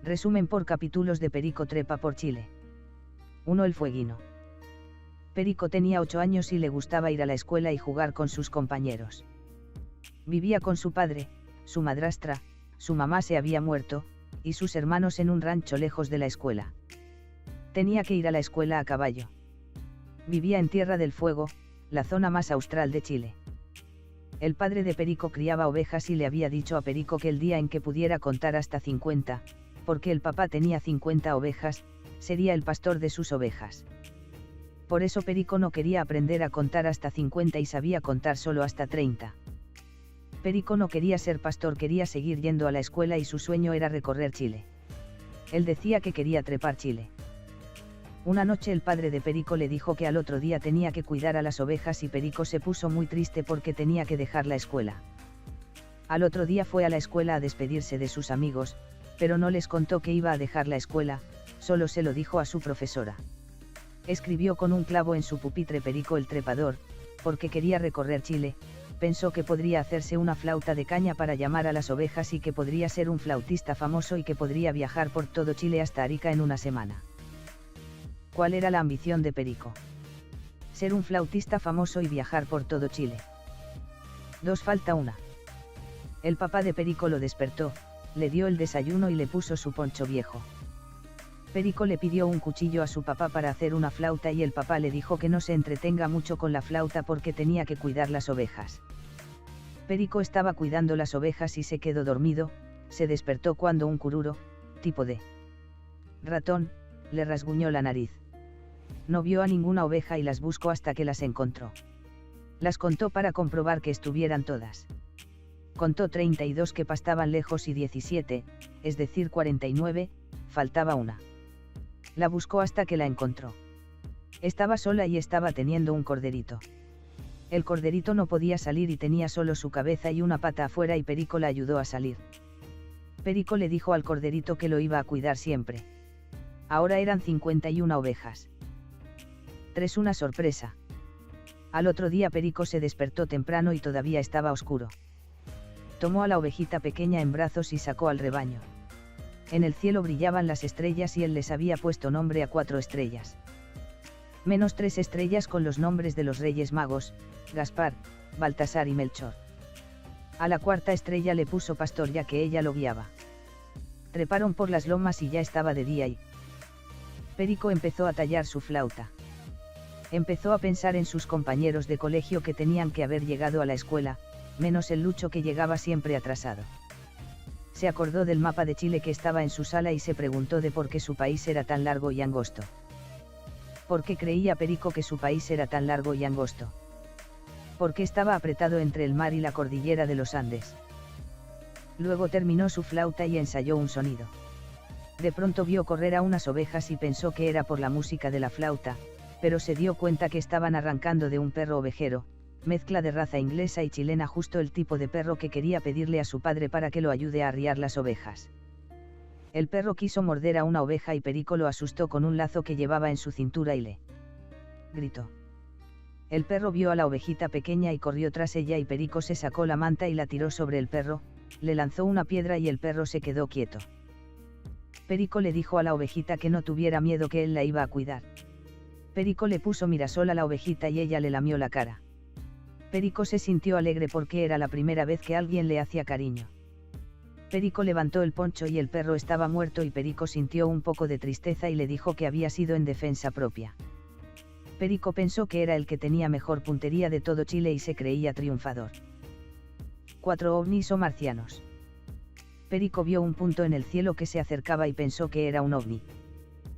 Resumen por capítulos de Perico trepa por Chile. 1. El fueguino. Perico tenía 8 años y le gustaba ir a la escuela y jugar con sus compañeros. Vivía con su padre, su madrastra, su mamá se había muerto, y sus hermanos en un rancho lejos de la escuela. Tenía que ir a la escuela a caballo. Vivía en Tierra del Fuego, la zona más austral de Chile. El padre de Perico criaba ovejas y le había dicho a Perico que el día en que pudiera contar hasta 50, porque el papá tenía 50 ovejas, sería el pastor de sus ovejas. Por eso Perico no quería aprender a contar hasta 50 y sabía contar solo hasta 30. Perico no quería ser pastor, quería seguir yendo a la escuela y su sueño era recorrer Chile. Él decía que quería trepar Chile. Una noche el padre de Perico le dijo que al otro día tenía que cuidar a las ovejas y Perico se puso muy triste porque tenía que dejar la escuela. Al otro día fue a la escuela a despedirse de sus amigos, pero no les contó que iba a dejar la escuela, solo se lo dijo a su profesora. Escribió con un clavo en su pupitre Perico el trepador, porque quería recorrer Chile, pensó que podría hacerse una flauta de caña para llamar a las ovejas y que podría ser un flautista famoso y que podría viajar por todo Chile hasta Arica en una semana. ¿Cuál era la ambición de Perico? Ser un flautista famoso y viajar por todo Chile. 2. Falta una. El papá de Perico lo despertó, le dio el desayuno y le puso su poncho viejo. Perico le pidió un cuchillo a su papá para hacer una flauta y el papá le dijo que no se entretenga mucho con la flauta porque tenía que cuidar las ovejas. Perico estaba cuidando las ovejas y se quedó dormido, se despertó cuando un cururo, tipo de ratón, le rasguñó la nariz. No vio a ninguna oveja y las buscó hasta que las encontró. Las contó para comprobar que estuvieran todas. Contó 32 que pastaban lejos y 17, es decir 49, faltaba una. La buscó hasta que la encontró. Estaba sola y estaba teniendo un corderito. El corderito no podía salir y tenía solo su cabeza y una pata afuera y Perico la ayudó a salir. Perico le dijo al corderito que lo iba a cuidar siempre. Ahora eran 51 ovejas. 3. Una sorpresa. Al otro día Perico se despertó temprano y todavía estaba oscuro. Tomó a la ovejita pequeña en brazos y sacó al rebaño. En el cielo brillaban las estrellas y él les había puesto nombre a 4 estrellas. Menos 3 estrellas con los nombres de los Reyes Magos, Gaspar, Baltasar y Melchor. A la 4ª estrella le puso Pastor ya que ella lo guiaba. Treparon por las lomas y ya estaba de día y Perico empezó a tallar su flauta. Empezó a pensar en sus compañeros de colegio que tenían que haber llegado a la escuela, menos el Lucho que llegaba siempre atrasado. Se acordó del mapa de Chile que estaba en su sala y se preguntó de por qué su país era tan largo y angosto. ¿Por qué creía Perico que su país era tan largo y angosto? Porque estaba apretado entre el mar y la cordillera de los Andes. Luego terminó su flauta y ensayó un sonido. De pronto vio correr a unas ovejas y pensó que era por la música de la flauta, pero se dio cuenta que estaban arrancando de un perro ovejero, mezcla de raza inglesa y chilena, justo el tipo de perro que quería pedirle a su padre para que lo ayude a arriar las ovejas. El perro quiso morder a una oveja y Perico lo asustó con un lazo que llevaba en su cintura y le gritó. El perro vio a la ovejita pequeña y corrió tras ella y Perico se sacó la manta y la tiró sobre el perro, le lanzó una piedra y el perro se quedó quieto. Perico le dijo a la ovejita que no tuviera miedo, que él la iba a cuidar. Perico le puso mirasol a la ovejita y ella le lamió la cara. Perico se sintió alegre porque era la primera vez que alguien le hacía cariño. Perico levantó el poncho y el perro estaba muerto y Perico sintió un poco de tristeza y le dijo que había sido en defensa propia. Perico pensó que era el que tenía mejor puntería de todo Chile y se creía triunfador. 4. Ovnis o marcianos. Perico vio un punto en el cielo que se acercaba y pensó que era un ovni.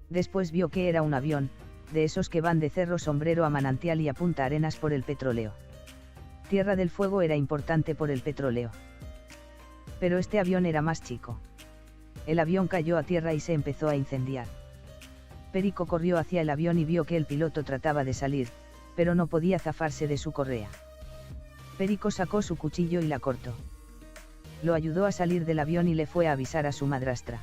Después vio que era un avión, de esos que van de Cerro Sombrero a Manantial y a Punta Arenas por el petróleo. Tierra del Fuego era importante por el petróleo. Pero este avión era más chico. El avión cayó a tierra y se empezó a incendiar. Perico corrió hacia el avión y vio que el piloto trataba de salir, pero no podía zafarse de su correa. Perico sacó su cuchillo y la cortó. Lo ayudó a salir del avión y le fue a avisar a su madrastra.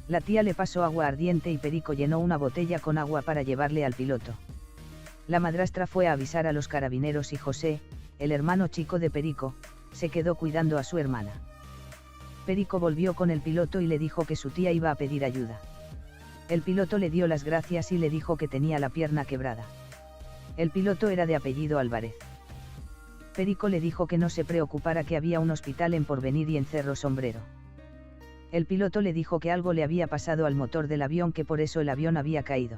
La tía le pasó agua ardiente y Perico llenó una botella con agua para llevarle al piloto. La madrastra fue a avisar a los carabineros y José, el hermano chico de Perico, se quedó cuidando a su hermana. Perico volvió con el piloto y le dijo que su tía iba a pedir ayuda. El piloto le dio las gracias y le dijo que tenía la pierna quebrada. El piloto era de apellido Álvarez. Perico le dijo que no se preocupara, que había un hospital en Porvenir y en Cerro Sombrero. El piloto le dijo que algo le había pasado al motor del avión, que por eso el avión había caído.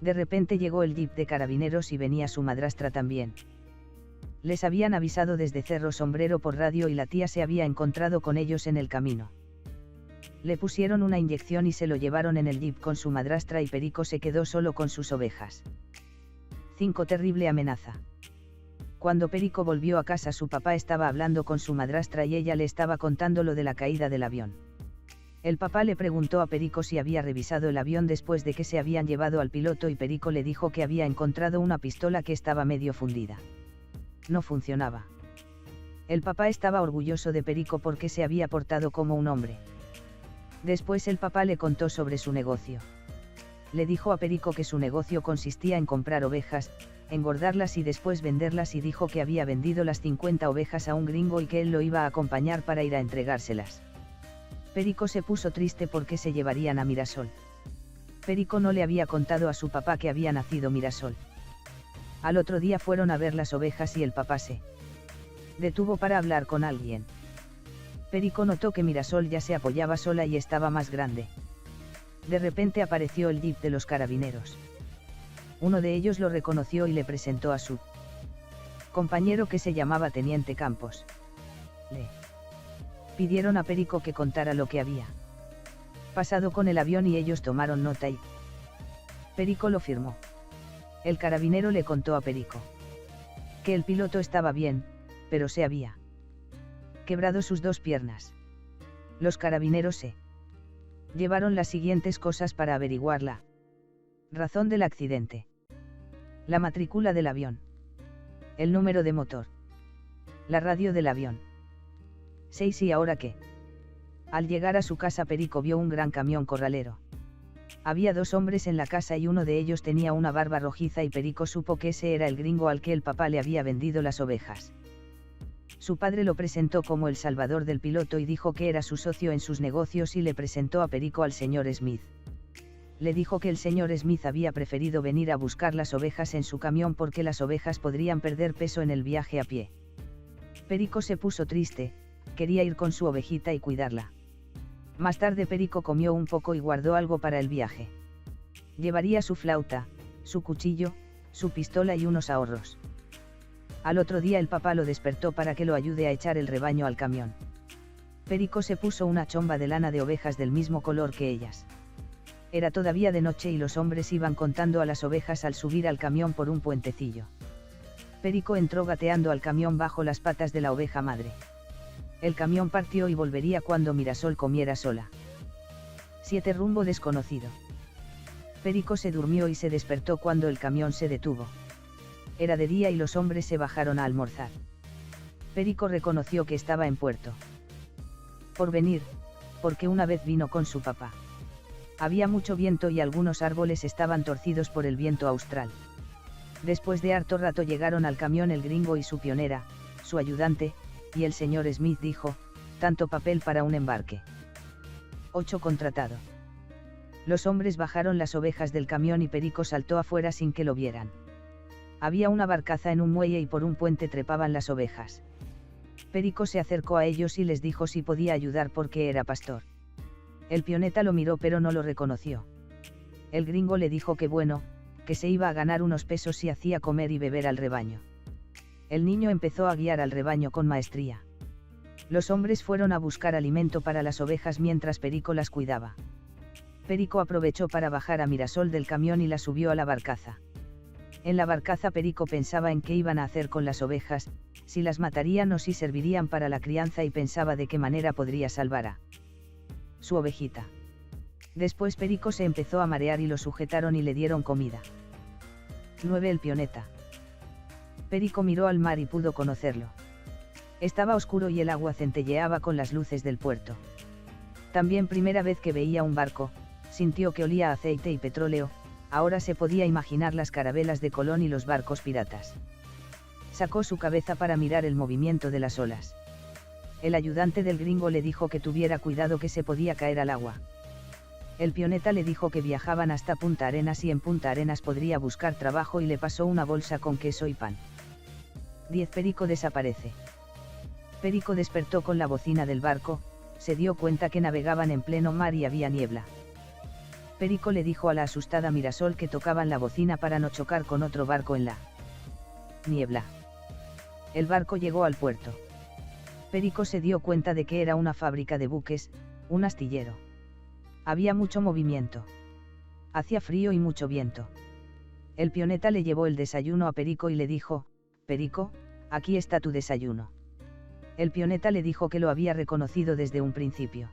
De repente llegó el jeep de carabineros y venía su madrastra también. Les habían avisado desde Cerro Sombrero por radio y la tía se había encontrado con ellos en el camino. Le pusieron una inyección y se lo llevaron en el jeep con su madrastra y Perico se quedó solo con sus ovejas. 5. Terrible amenaza. Cuando Perico volvió a casa, su papá estaba hablando con su madrastra y ella le estaba contando lo de la caída del avión. El papá le preguntó a Perico si había revisado el avión después de que se habían llevado al piloto y Perico le dijo que había encontrado una pistola que estaba medio fundida. No funcionaba. El papá estaba orgulloso de Perico porque se había portado como un hombre. Después el papá le contó sobre su negocio. Le dijo a Perico que su negocio consistía en comprar ovejas, engordarlas y después venderlas, y dijo que había vendido las 50 ovejas a un gringo y que él lo iba a acompañar para ir a entregárselas. Perico se puso triste porque se llevarían a Mirasol. Perico no le había contado a su papá que había nacido Mirasol. Al otro día fueron a ver las ovejas y el papá se detuvo para hablar con alguien. Perico notó que Mirasol ya se apoyaba sola y estaba más grande. De repente apareció el jeep de los carabineros. Uno de ellos lo reconoció y le presentó a su compañero, que se llamaba Teniente Campos. Le pidieron a Perico que contara lo que había pasado con el avión y ellos tomaron nota y Perico lo firmó. El carabinero le contó a Perico que el piloto estaba bien, pero se había quebrado sus 2 piernas. Los carabineros se llevaron las siguientes cosas para averiguar la razón del accidente: la matrícula del avión, el número de motor, la radio del avión. 6. ¿Y ahora qué? Al llegar a su casa, Perico vio un gran camión corralero. Había 2 hombres en la casa y uno de ellos tenía una barba rojiza y Perico supo que ese era el gringo al que el papá le había vendido las ovejas. Su padre lo presentó como el salvador del piloto y dijo que era su socio en sus negocios y le presentó a Perico al señor Smith. Le dijo que el señor Smith había preferido venir a buscar las ovejas en su camión porque las ovejas podrían perder peso en el viaje a pie. Perico se puso triste, quería ir con su ovejita y cuidarla. Más tarde Perico comió un poco y guardó algo para el viaje. Llevaría su flauta, su cuchillo, su pistola y unos ahorros. Al otro día el papá lo despertó para que lo ayude a echar el rebaño al camión. Perico se puso una chomba de lana de ovejas del mismo color que ellas. Era todavía de noche y los hombres iban contando a las ovejas al subir al camión por un puentecillo. Perico entró gateando al camión bajo las patas de la oveja madre. El camión partió y volvería cuando Mirasol comiera sola. 7. Rumbo desconocido. Perico se durmió y se despertó cuando el camión se detuvo. Era de día y los hombres se bajaron a almorzar. Perico reconoció que estaba en Puerto Porvenir, porque una vez vino con su papá. Había mucho viento y algunos árboles estaban torcidos por el viento austral. Después de harto rato llegaron al camión el gringo y su pionera, su ayudante, y el señor Smith dijo: tanto papel para un embarque. 8. Contratado. Los hombres bajaron las ovejas del camión y Perico saltó afuera sin que lo vieran. Había una barcaza en un muelle y por un puente trepaban las ovejas. Perico se acercó a ellos y les dijo si podía ayudar porque era pastor. El pioneta lo miró pero no lo reconoció. El gringo le dijo que bueno, que se iba a ganar unos pesos si hacía comer y beber al rebaño. El niño empezó a guiar al rebaño con maestría. Los hombres fueron a buscar alimento para las ovejas mientras Perico las cuidaba. Perico aprovechó para bajar a Mirasol del camión y la subió a la barcaza. En la barcaza Perico pensaba en qué iban a hacer con las ovejas, si las matarían o si servirían para la crianza, y pensaba de qué manera podría salvar a su ovejita. Después Perico se empezó a marear y lo sujetaron y le dieron comida. 9. El pioneta. Perico miró al mar y pudo conocerlo. Estaba oscuro y el agua centelleaba con las luces del puerto. También, primera vez que veía un barco, sintió que olía a aceite y petróleo. Ahora se podía imaginar las carabelas de Colón y los barcos piratas. Sacó su cabeza para mirar el movimiento de las olas. El ayudante del gringo le dijo que tuviera cuidado que se podía caer al agua. El pioneta le dijo que viajaban hasta Punta Arenas y en Punta Arenas podría buscar trabajo y le pasó una bolsa con queso y pan. 10. Perico desaparece. Perico despertó con la bocina del barco, se dio cuenta que navegaban en pleno mar y había niebla. Perico le dijo a la asustada Mirasol que tocaban la bocina para no chocar con otro barco en la niebla. El barco llegó al puerto. Perico se dio cuenta de que era una fábrica de buques, un astillero. Había mucho movimiento. Hacía frío y mucho viento. El pioneta le llevó el desayuno a Perico y le dijo: Perico, aquí está tu desayuno. El pioneta le dijo que lo había reconocido desde un principio.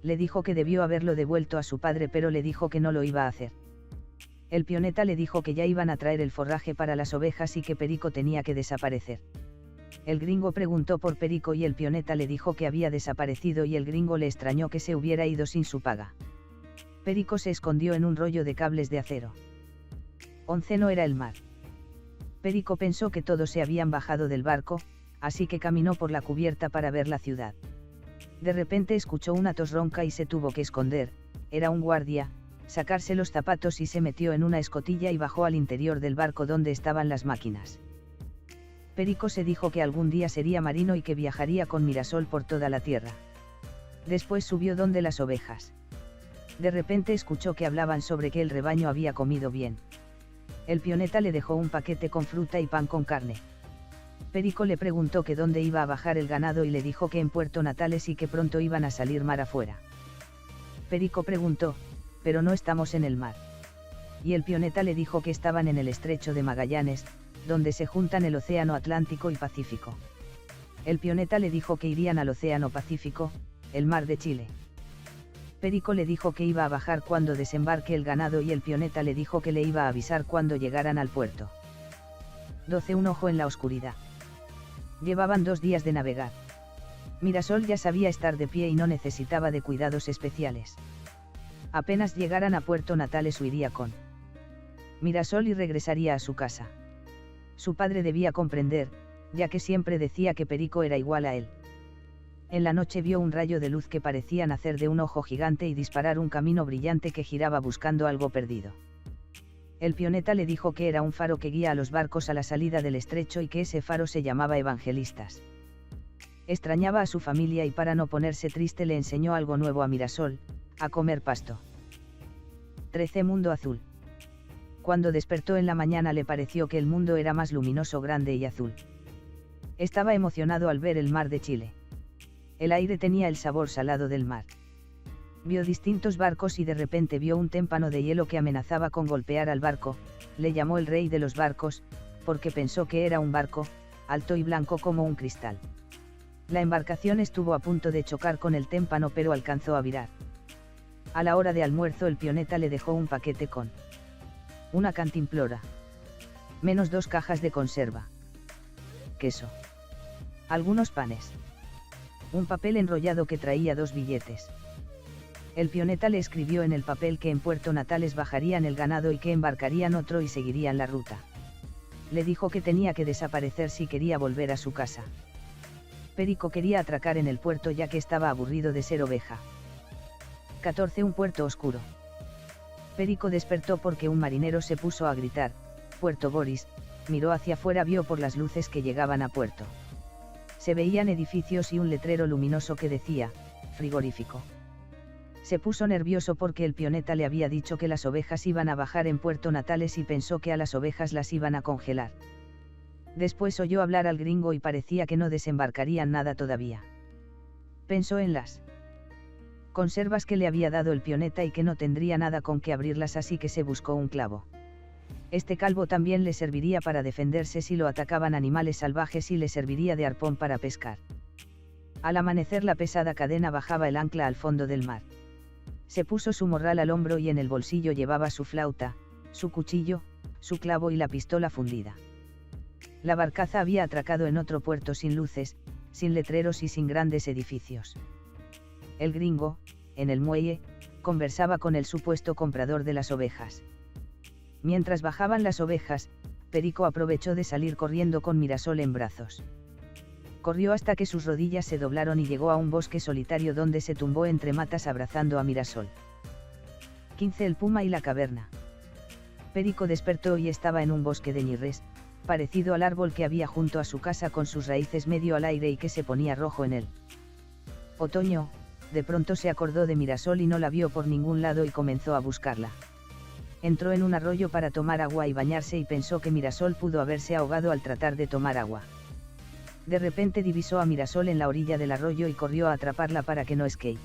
Le dijo que debió haberlo devuelto a su padre, pero le dijo que no lo iba a hacer. El pioneta le dijo que ya iban a traer el forraje para las ovejas y que Perico tenía que desaparecer. El gringo preguntó por Perico y el pioneta le dijo que había desaparecido y el gringo le extrañó que se hubiera ido sin su paga. Perico se escondió en un rollo de cables de acero. 11. No era el mar. Perico pensó que todos se habían bajado del barco, así que caminó por la cubierta para ver la ciudad. De repente escuchó una tos ronca y se tuvo que esconder, era un guardia, sacarse los zapatos y se metió en una escotilla y bajó al interior del barco donde estaban las máquinas. Perico se dijo que algún día sería marino y que viajaría con Mirasol por toda la tierra. Después subió donde las ovejas. De repente escuchó que hablaban sobre que el rebaño había comido bien. El pioneta le dejó un paquete con fruta y pan con carne. Perico le preguntó que dónde iba a bajar el ganado y le dijo que en Puerto Natales y que pronto iban a salir mar afuera. Perico preguntó: pero no estamos en el mar. Y el pioneta le dijo que estaban en el estrecho de Magallanes, donde se juntan el océano Atlántico y Pacífico. El pioneta le dijo que irían al océano Pacífico, el mar de Chile. Perico le dijo que iba a bajar cuando desembarque el ganado y el pioneta le dijo que le iba a avisar cuando llegaran al puerto. 12. Un ojo en la oscuridad. Llevaban 2 días de navegar. Mirasol ya sabía estar de pie y no necesitaba de cuidados especiales. Apenas llegaran a Puerto Natales huiría con Mirasol y regresaría a su casa. Su padre debía comprender, ya que siempre decía que Perico era igual a él. En la noche vio un rayo de luz que parecía nacer de un ojo gigante y disparar un camino brillante que giraba buscando algo perdido. El pioneta le dijo que era un faro que guía a los barcos a la salida del estrecho y que ese faro se llamaba Evangelistas. Extrañaba a su familia y para no ponerse triste le enseñó algo nuevo a Mirasol: a comer pasto. 13. Mundo azul. Cuando despertó en la mañana le pareció que el mundo era más luminoso, grande y azul. Estaba emocionado al ver el mar de Chile. El aire tenía el sabor salado del mar. Vio distintos barcos y de repente vio un témpano de hielo que amenazaba con golpear al barco. Le llamó el rey de los barcos, porque pensó que era un barco, alto y blanco como un cristal. La embarcación estuvo a punto de chocar con el témpano pero alcanzó a virar. A la hora de almuerzo el pioneta le dejó un paquete con una cantimplora, menos 2 cajas de conserva, queso, algunos panes, un papel enrollado que traía 2 billetes. El pioneta le escribió en el papel que en Puerto Natales bajarían el ganado y que embarcarían otro y seguirían la ruta. Le dijo que tenía que desaparecer si quería volver a su casa. Perico quería atracar en el puerto ya que estaba aburrido de ser oveja. 14. Un puerto oscuro. Perico despertó porque un marinero se puso a gritar: Puerto Boris. Miró hacia afuera, vio por las luces que llegaban a puerto. Se veían edificios y un letrero luminoso que decía: frigorífico. Se puso nervioso porque el pioneta le había dicho que las ovejas iban a bajar en Puerto Natales y pensó que a las ovejas las iban a congelar. Después oyó hablar al gringo y parecía que no desembarcarían nada todavía. Pensó en las conservas que le había dado el pioneta y que no tendría nada con que abrirlas, así que se buscó un clavo. Este calvo también le serviría para defenderse si lo atacaban animales salvajes y le serviría de arpón para pescar. Al amanecer la pesada cadena bajaba el ancla al fondo del mar. Se puso su morral al hombro y en el bolsillo llevaba su flauta, su cuchillo, su clavo y la pistola fundida. La barcaza había atracado en otro puerto sin luces, sin letreros y sin grandes edificios. El gringo, en el muelle, conversaba con el supuesto comprador de las ovejas. Mientras bajaban las ovejas, Perico aprovechó de salir corriendo con Mirasol en brazos. Corrió hasta que sus rodillas se doblaron y llegó a un bosque solitario donde se tumbó entre matas abrazando a Mirasol. 15. El puma y la caverna. Perico despertó y estaba en un bosque de ñirres, parecido al árbol que había junto a su casa con sus raíces medio al aire y que se ponía rojo en él. Otoño, de pronto se acordó de Mirasol y no la vio por ningún lado y comenzó a buscarla. Entró en un arroyo para tomar agua y bañarse y pensó que Mirasol pudo haberse ahogado al tratar de tomar agua. De repente divisó a Mirasol en la orilla del arroyo y corrió a atraparla para que no escape.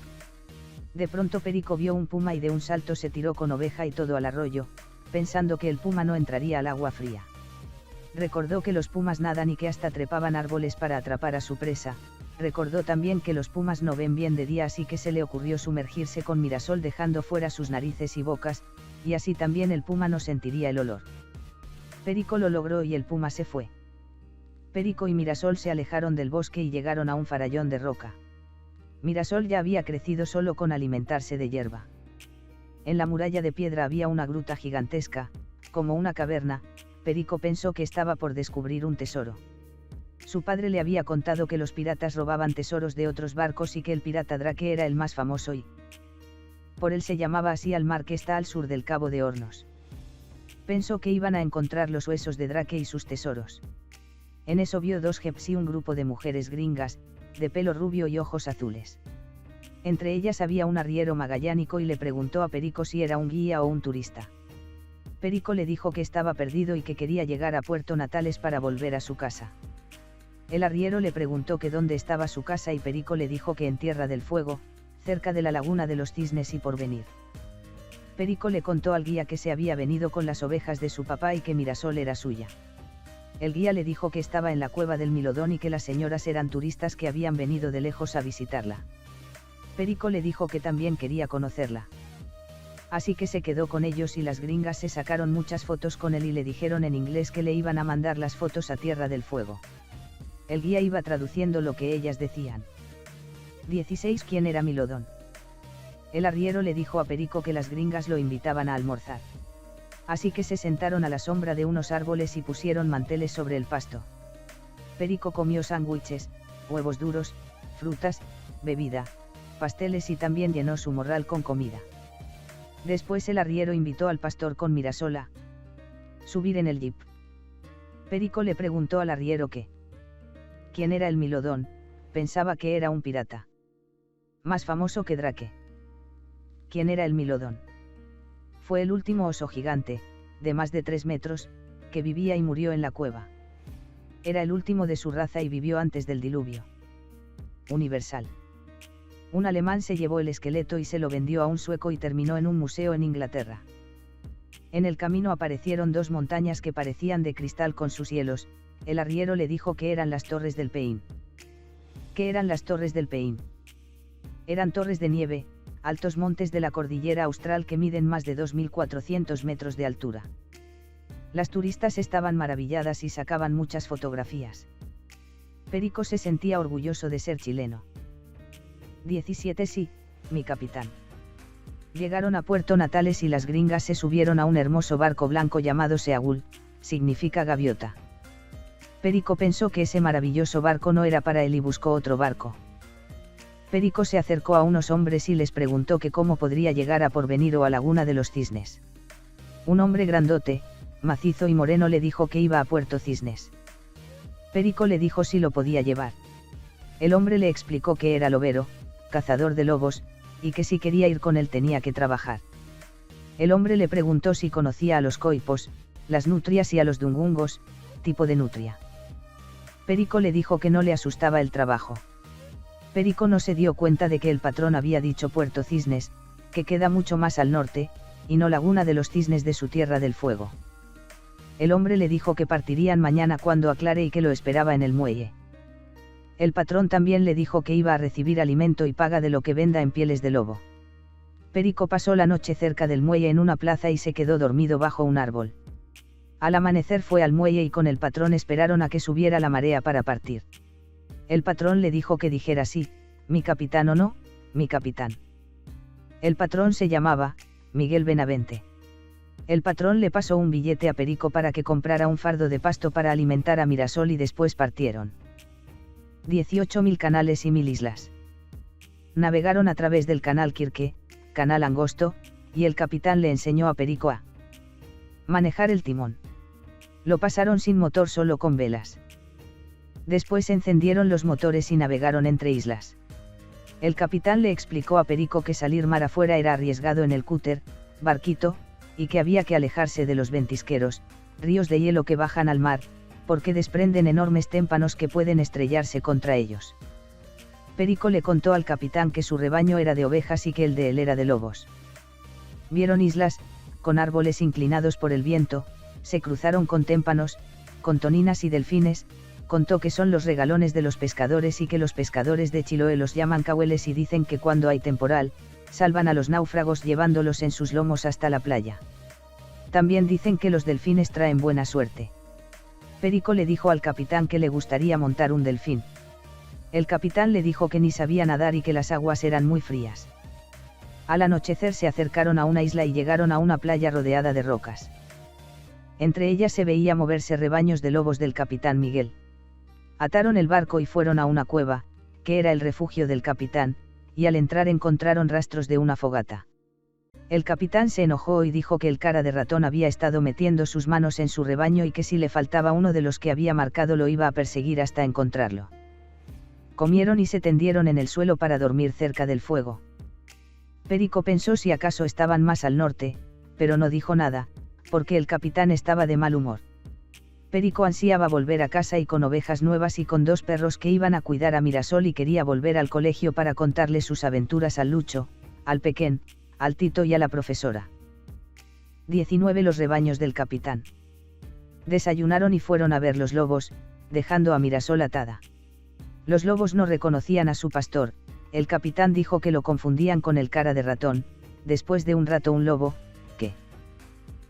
De pronto Perico vio un puma y de un salto se tiró con Oveja y todo al arroyo, pensando que el puma no entraría al agua fría. Recordó que los pumas nadan y que hasta trepaban árboles para atrapar a su presa. Recordó también que los pumas no ven bien de día, así que se le ocurrió sumergirse con Mirasol dejando fuera sus narices y bocas, y así también el puma no sentiría el olor. Perico lo logró y el puma se fue. Perico y Mirasol se alejaron del bosque y llegaron a un farallón de roca. Mirasol ya había crecido solo con alimentarse de hierba. En la muralla de piedra había una gruta gigantesca, como una caverna. Perico pensó que estaba por descubrir un tesoro. Su padre le había contado que los piratas robaban tesoros de otros barcos y que el pirata Drake era el más famoso y por él se llamaba así al mar que está al sur del Cabo de Hornos. Pensó que iban a encontrar los huesos de Drake y sus tesoros. En eso vio dos jeeps y un grupo de mujeres gringas, de pelo rubio y ojos azules. Entre ellas había un arriero magallánico y le preguntó a Perico si era un guía o un turista. Perico le dijo que estaba perdido y que quería llegar a Puerto Natales para volver a su casa. El arriero le preguntó que dónde estaba su casa y Perico le dijo que en Tierra del Fuego, cerca de la laguna de los Cisnes y Porvenir. Perico le contó al guía que se había venido con las ovejas de su papá y que Mirasol era suya. El guía le dijo que estaba en la cueva del Milodón y que las señoras eran turistas que habían venido de lejos a visitarla. Perico le dijo que también quería conocerla. Así que se quedó con ellos y las gringas se sacaron muchas fotos con él y le dijeron en inglés que le iban a mandar las fotos a Tierra del Fuego. El guía iba traduciendo lo que ellas decían. 16. ¿Quién era Milodón? El arriero le dijo a Perico que las gringas lo invitaban a almorzar. Así que se sentaron a la sombra de unos árboles y pusieron manteles sobre el pasto. Perico comió sándwiches, huevos duros, frutas, bebida, pasteles y también llenó su morral con comida. Después el arriero invitó al pastor con Mirasol a subir en el jeep. Perico le preguntó al arriero quién era el Milodón. Pensaba que era un pirata. Más famoso que Drake. ¿Quién era el Milodón? Fue el último oso gigante, de más de 3 metros, que vivía y murió en la cueva. Era el último de su raza y vivió antes del diluvio. Universal. Un alemán se llevó el esqueleto y se lo vendió a un sueco y terminó en un museo en Inglaterra. En el camino aparecieron 2 montañas que parecían de cristal con sus hielos. El arriero le dijo que eran las Torres del Paine. ¿Qué eran las Torres del Paine? Eran torres de nieve, altos montes de la cordillera austral que miden más de 2.400 metros de altura. Las turistas estaban maravilladas y sacaban muchas fotografías. Perico se sentía orgulloso de ser chileno. 17. Sí, mi capitán. Llegaron a Puerto Natales y las gringas se subieron a un hermoso barco blanco llamado Seagull, significa gaviota. Perico pensó que ese maravilloso barco no era para él y buscó otro barco. Perico se acercó a unos hombres y les preguntó que cómo podría llegar a Porvenir o a Laguna de los Cisnes. Un hombre grandote, macizo y moreno le dijo que iba a Puerto Cisnes. Perico le dijo si lo podía llevar. El hombre le explicó que era lobero, cazador de lobos, y que si quería ir con él tenía que trabajar. El hombre le preguntó si conocía a los coipos, las nutrias y a los dungungos, tipo de nutria. Perico le dijo que no le asustaba el trabajo. Perico no se dio cuenta de que el patrón había dicho Puerto Cisnes, que queda mucho más al norte, y no Laguna de los Cisnes de su Tierra del Fuego. El hombre le dijo que partirían mañana cuando aclare y que lo esperaba en el muelle. El patrón también le dijo que iba a recibir alimento y paga de lo que venda en pieles de lobo. Perico pasó la noche cerca del muelle en una plaza y se quedó dormido bajo un árbol. Al amanecer fue al muelle y con el patrón esperaron a que subiera la marea para partir. El patrón le dijo que dijera sí, mi capitán o no, mi capitán. El patrón se llamaba Miguel Benavente. El patrón le pasó un billete a Perico para que comprara un fardo de pasto para alimentar a Mirasol y después partieron. 18.000 canales y 1.000 islas. Navegaron a través del canal Kirke, canal angosto, y el capitán le enseñó a Perico a manejar el timón. Lo pasaron sin motor, solo con velas. Después encendieron los motores y navegaron entre islas. El capitán le explicó a Perico que salir mar afuera era arriesgado en el cúter, barquito, y que había que alejarse de los ventisqueros, ríos de hielo que bajan al mar, porque desprenden enormes témpanos que pueden estrellarse contra ellos. Perico le contó al capitán que su rebaño era de ovejas y que el de él era de lobos. Vieron islas, con árboles inclinados por el viento, se cruzaron con témpanos, con toninas y delfines. Contó que son los regalones de los pescadores y que los pescadores de Chiloé los llaman cahueles y dicen que cuando hay temporal, salvan a los náufragos llevándolos en sus lomos hasta la playa. También dicen que los delfines traen buena suerte. Perico le dijo al capitán que le gustaría montar un delfín. El capitán le dijo que ni sabía nadar y que las aguas eran muy frías. Al anochecer se acercaron a una isla y llegaron a una playa rodeada de rocas. Entre ellas se veía moverse rebaños de lobos del capitán Miguel. Ataron el barco y fueron a una cueva, que era el refugio del capitán, y al entrar encontraron rastros de una fogata. El capitán se enojó y dijo que el cara de ratón había estado metiendo sus manos en su rebaño y que si le faltaba uno de los que había marcado lo iba a perseguir hasta encontrarlo. Comieron y se tendieron en el suelo para dormir cerca del fuego. Perico pensó si acaso estaban más al norte, pero no dijo nada, porque el capitán estaba de mal humor. Perico ansiaba volver a casa y con ovejas nuevas y con 2 perros que iban a cuidar a Mirasol y quería volver al colegio para contarle sus aventuras al Lucho, al Pequén, al Tito y a la profesora. 19. Los rebaños del capitán. Desayunaron y fueron a ver los lobos, dejando a Mirasol atada. Los lobos no reconocían a su pastor, el capitán dijo que lo confundían con el cara de ratón. Después de un rato un lobo, que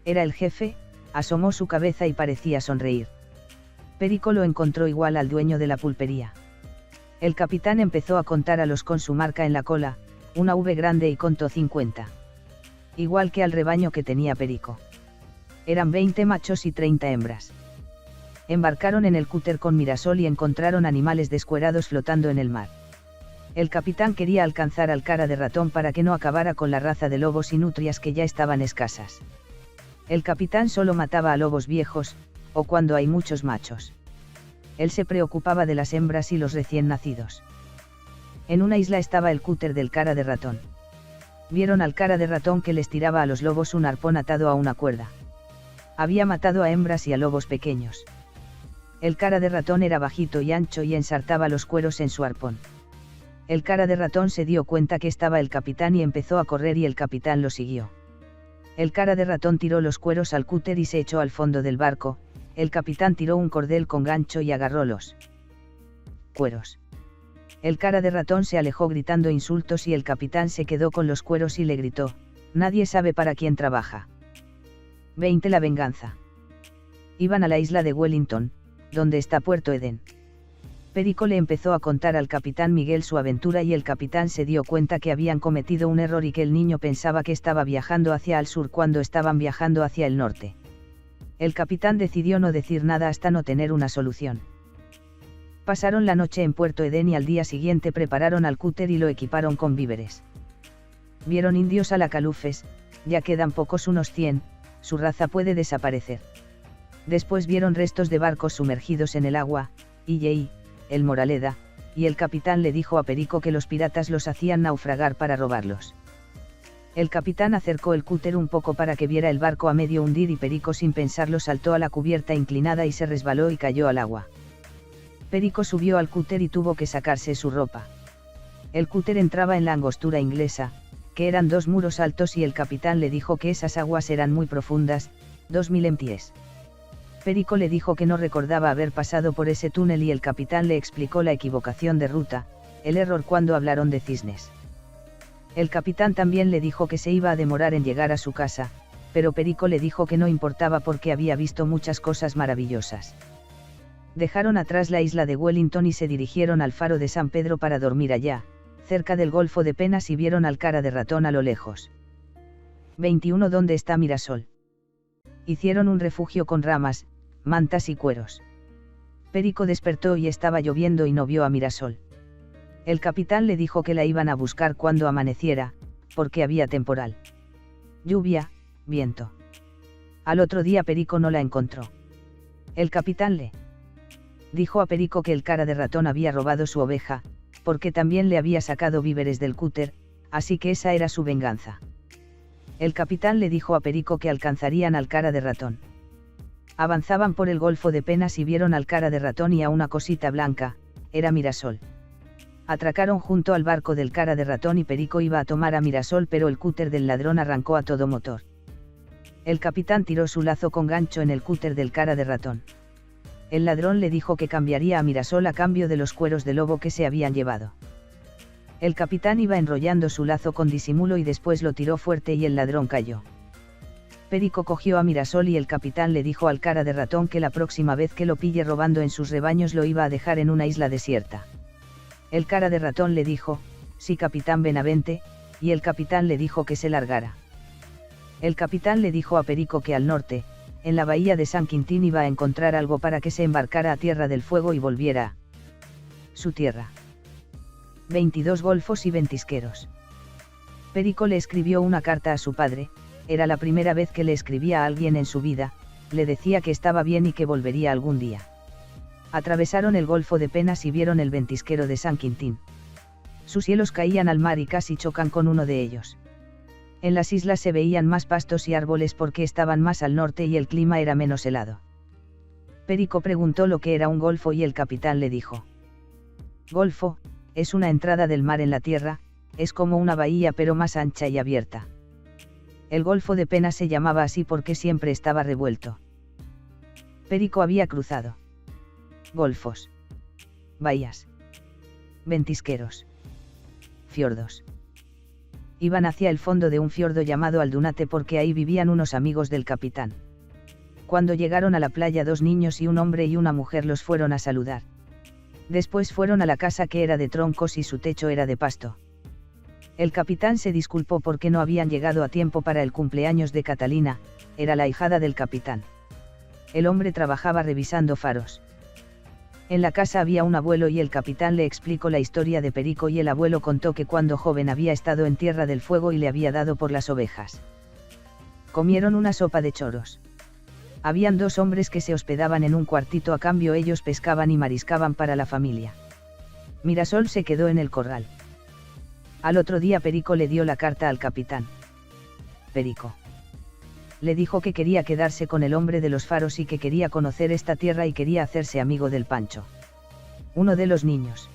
era el jefe, asomó su cabeza y parecía sonreír. Perico lo encontró igual al dueño de la pulpería. El capitán empezó a contar a los con su marca en la cola, una V grande, y contó 50. Igual que al rebaño que tenía Perico. Eran 20 machos y 30 hembras. Embarcaron en el cúter con Mirasol y encontraron animales descuerados flotando en el mar. El capitán quería alcanzar al cara de ratón para que no acabara con la raza de lobos y nutrias que ya estaban escasas. El capitán solo mataba a lobos viejos, o cuando hay muchos machos. Él se preocupaba de las hembras y los recién nacidos. En una isla estaba el cúter del cara de ratón. Vieron al cara de ratón que les tiraba a los lobos un arpón atado a una cuerda. Había matado a hembras y a lobos pequeños. El cara de ratón era bajito y ancho y ensartaba los cueros en su arpón. El cara de ratón se dio cuenta que estaba el capitán y empezó a correr y el capitán lo siguió. El cara de ratón tiró los cueros al cúter y se echó al fondo del barco. El capitán tiró un cordel con gancho y agarró los cueros. El cara de ratón se alejó gritando insultos y el capitán se quedó con los cueros y le gritó: «Nadie sabe para quién trabaja». 20. La venganza. Iban a la isla de Wellington, donde está Puerto Eden. Perico le empezó a contar al capitán Miguel su aventura y el capitán se dio cuenta que habían cometido un error y que el niño pensaba que estaba viajando hacia el sur cuando estaban viajando hacia el norte. El capitán decidió no decir nada hasta no tener una solución. Pasaron la noche en Puerto Eden y al día siguiente prepararon al cúter y lo equiparon con víveres. Vieron indios alacalufes, ya quedan pocos, unos 100, su raza puede desaparecer. Después vieron restos de barcos sumergidos en el agua, y el Moraleda, y el capitán le dijo a Perico que los piratas los hacían naufragar para robarlos. El capitán acercó el cúter un poco para que viera el barco a medio hundir y Perico sin pensarlo saltó a la cubierta inclinada y se resbaló y cayó al agua. Perico subió al cúter y tuvo que sacarse su ropa. El cúter entraba en la angostura inglesa, que eran 2 muros altos y el capitán le dijo que esas aguas eran muy profundas, 2000 pies. Perico le dijo que no recordaba haber pasado por ese túnel y el capitán le explicó la equivocación de ruta, el error cuando hablaron de cisnes. El capitán también le dijo que se iba a demorar en llegar a su casa, pero Perico le dijo que no importaba porque había visto muchas cosas maravillosas. Dejaron atrás la isla de Wellington y se dirigieron al faro de San Pedro para dormir allá, cerca del Golfo de Penas, y vieron al cara de ratón a lo lejos. 21. ¿Dónde está Mirasol? Hicieron un refugio con ramas, mantas y cueros. Perico despertó y estaba lloviendo y no vio a Mirasol. El capitán le dijo que la iban a buscar cuando amaneciera, porque había temporal. Lluvia, viento. Al otro día Perico no la encontró. El capitán le dijo a Perico que el cara de ratón había robado su oveja, porque también le había sacado víveres del cúter, así que esa era su venganza. El capitán le dijo a Perico que alcanzarían al cara de ratón. Avanzaban por el Golfo de Penas y vieron al cara de ratón y a una cosita blanca, era Mirasol. Atracaron junto al barco del cara de ratón y Perico iba a tomar a Mirasol, pero el cúter del ladrón arrancó a todo motor. El capitán tiró su lazo con gancho en el cúter del cara de ratón. El ladrón le dijo que cambiaría a Mirasol a cambio de los cueros de lobo que se habían llevado. El capitán iba enrollando su lazo con disimulo y después lo tiró fuerte y el ladrón cayó. Perico cogió a Mirasol y el capitán le dijo al cara de ratón que la próxima vez que lo pille robando en sus rebaños lo iba a dejar en una isla desierta. El cara de ratón le dijo, sí capitán Benavente, y el capitán le dijo que se largara. El capitán le dijo a Perico que al norte, en la bahía de San Quintín iba a encontrar algo para que se embarcara a Tierra del Fuego y volviera a su tierra. 22 golfos y ventisqueros. Perico le escribió una carta a su padre, era la primera vez que le escribía a alguien en su vida, le decía que estaba bien y que volvería algún día. Atravesaron el Golfo de Penas y vieron el ventisquero de San Quintín. Sus hielos caían al mar y casi chocan con uno de ellos. En las islas se veían más pastos y árboles porque estaban más al norte y el clima era menos helado. Perico preguntó lo que era un golfo y el capitán le dijo: Golfo, es una entrada del mar en la tierra, es como una bahía pero más ancha y abierta. El Golfo de Penas se llamaba así porque siempre estaba revuelto. Perico había cruzado golfos, bahías, ventisqueros, fiordos. Iban hacia el fondo de un fiordo llamado Aldunate porque ahí vivían unos amigos del capitán. Cuando llegaron a la playa, 2 niños y un hombre y una mujer los fueron a saludar. Después fueron a la casa que era de troncos y su techo era de pasto. El capitán se disculpó porque no habían llegado a tiempo para el cumpleaños de Catalina, era la ahijada del capitán. El hombre trabajaba revisando faros. En la casa había un abuelo y el capitán le explicó la historia de Perico y el abuelo contó que cuando joven había estado en Tierra del Fuego y le había dado por las ovejas. Comieron una sopa de choros. Habían 2 hombres que se hospedaban en un cuartito, a cambio ellos pescaban y mariscaban para la familia. Mirasol se quedó en el corral. Al otro día Perico le dio la carta al capitán. Perico le dijo que quería quedarse con el hombre de los faros y que quería conocer esta tierra y quería hacerse amigo del Pancho, uno de los niños.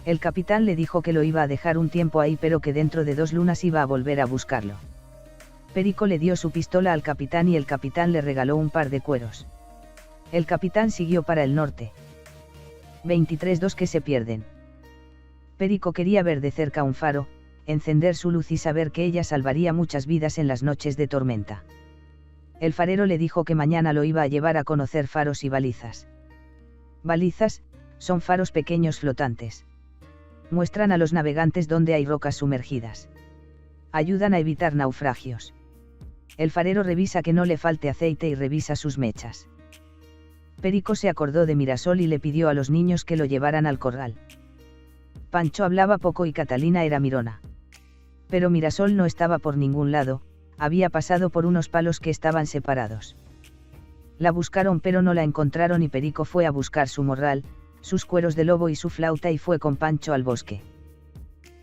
El capitán le dijo que lo iba a dejar un tiempo ahí pero que dentro de 2 lunas iba a volver a buscarlo. Perico le dio su pistola al capitán y el capitán le regaló un par de cueros. El capitán siguió para el norte. 23 que se pierden. Perico quería ver de cerca un faro, encender su luz y saber que ella salvaría muchas vidas en las noches de tormenta. El farero le dijo que mañana lo iba a llevar a conocer faros y balizas. Balizas, son faros pequeños flotantes. Muestran a los navegantes dónde hay rocas sumergidas. Ayudan a evitar naufragios. El farero revisa que no le falte aceite y revisa sus mechas. Perico se acordó de Mirasol y le pidió a los niños que lo llevaran al corral. Pancho hablaba poco y Catalina era mirona. Pero Mirasol no estaba por ningún lado, había pasado por unos palos que estaban separados. La buscaron pero no la encontraron y Perico fue a buscar su morral, sus cueros de lobo y su flauta y fue con Pancho al bosque.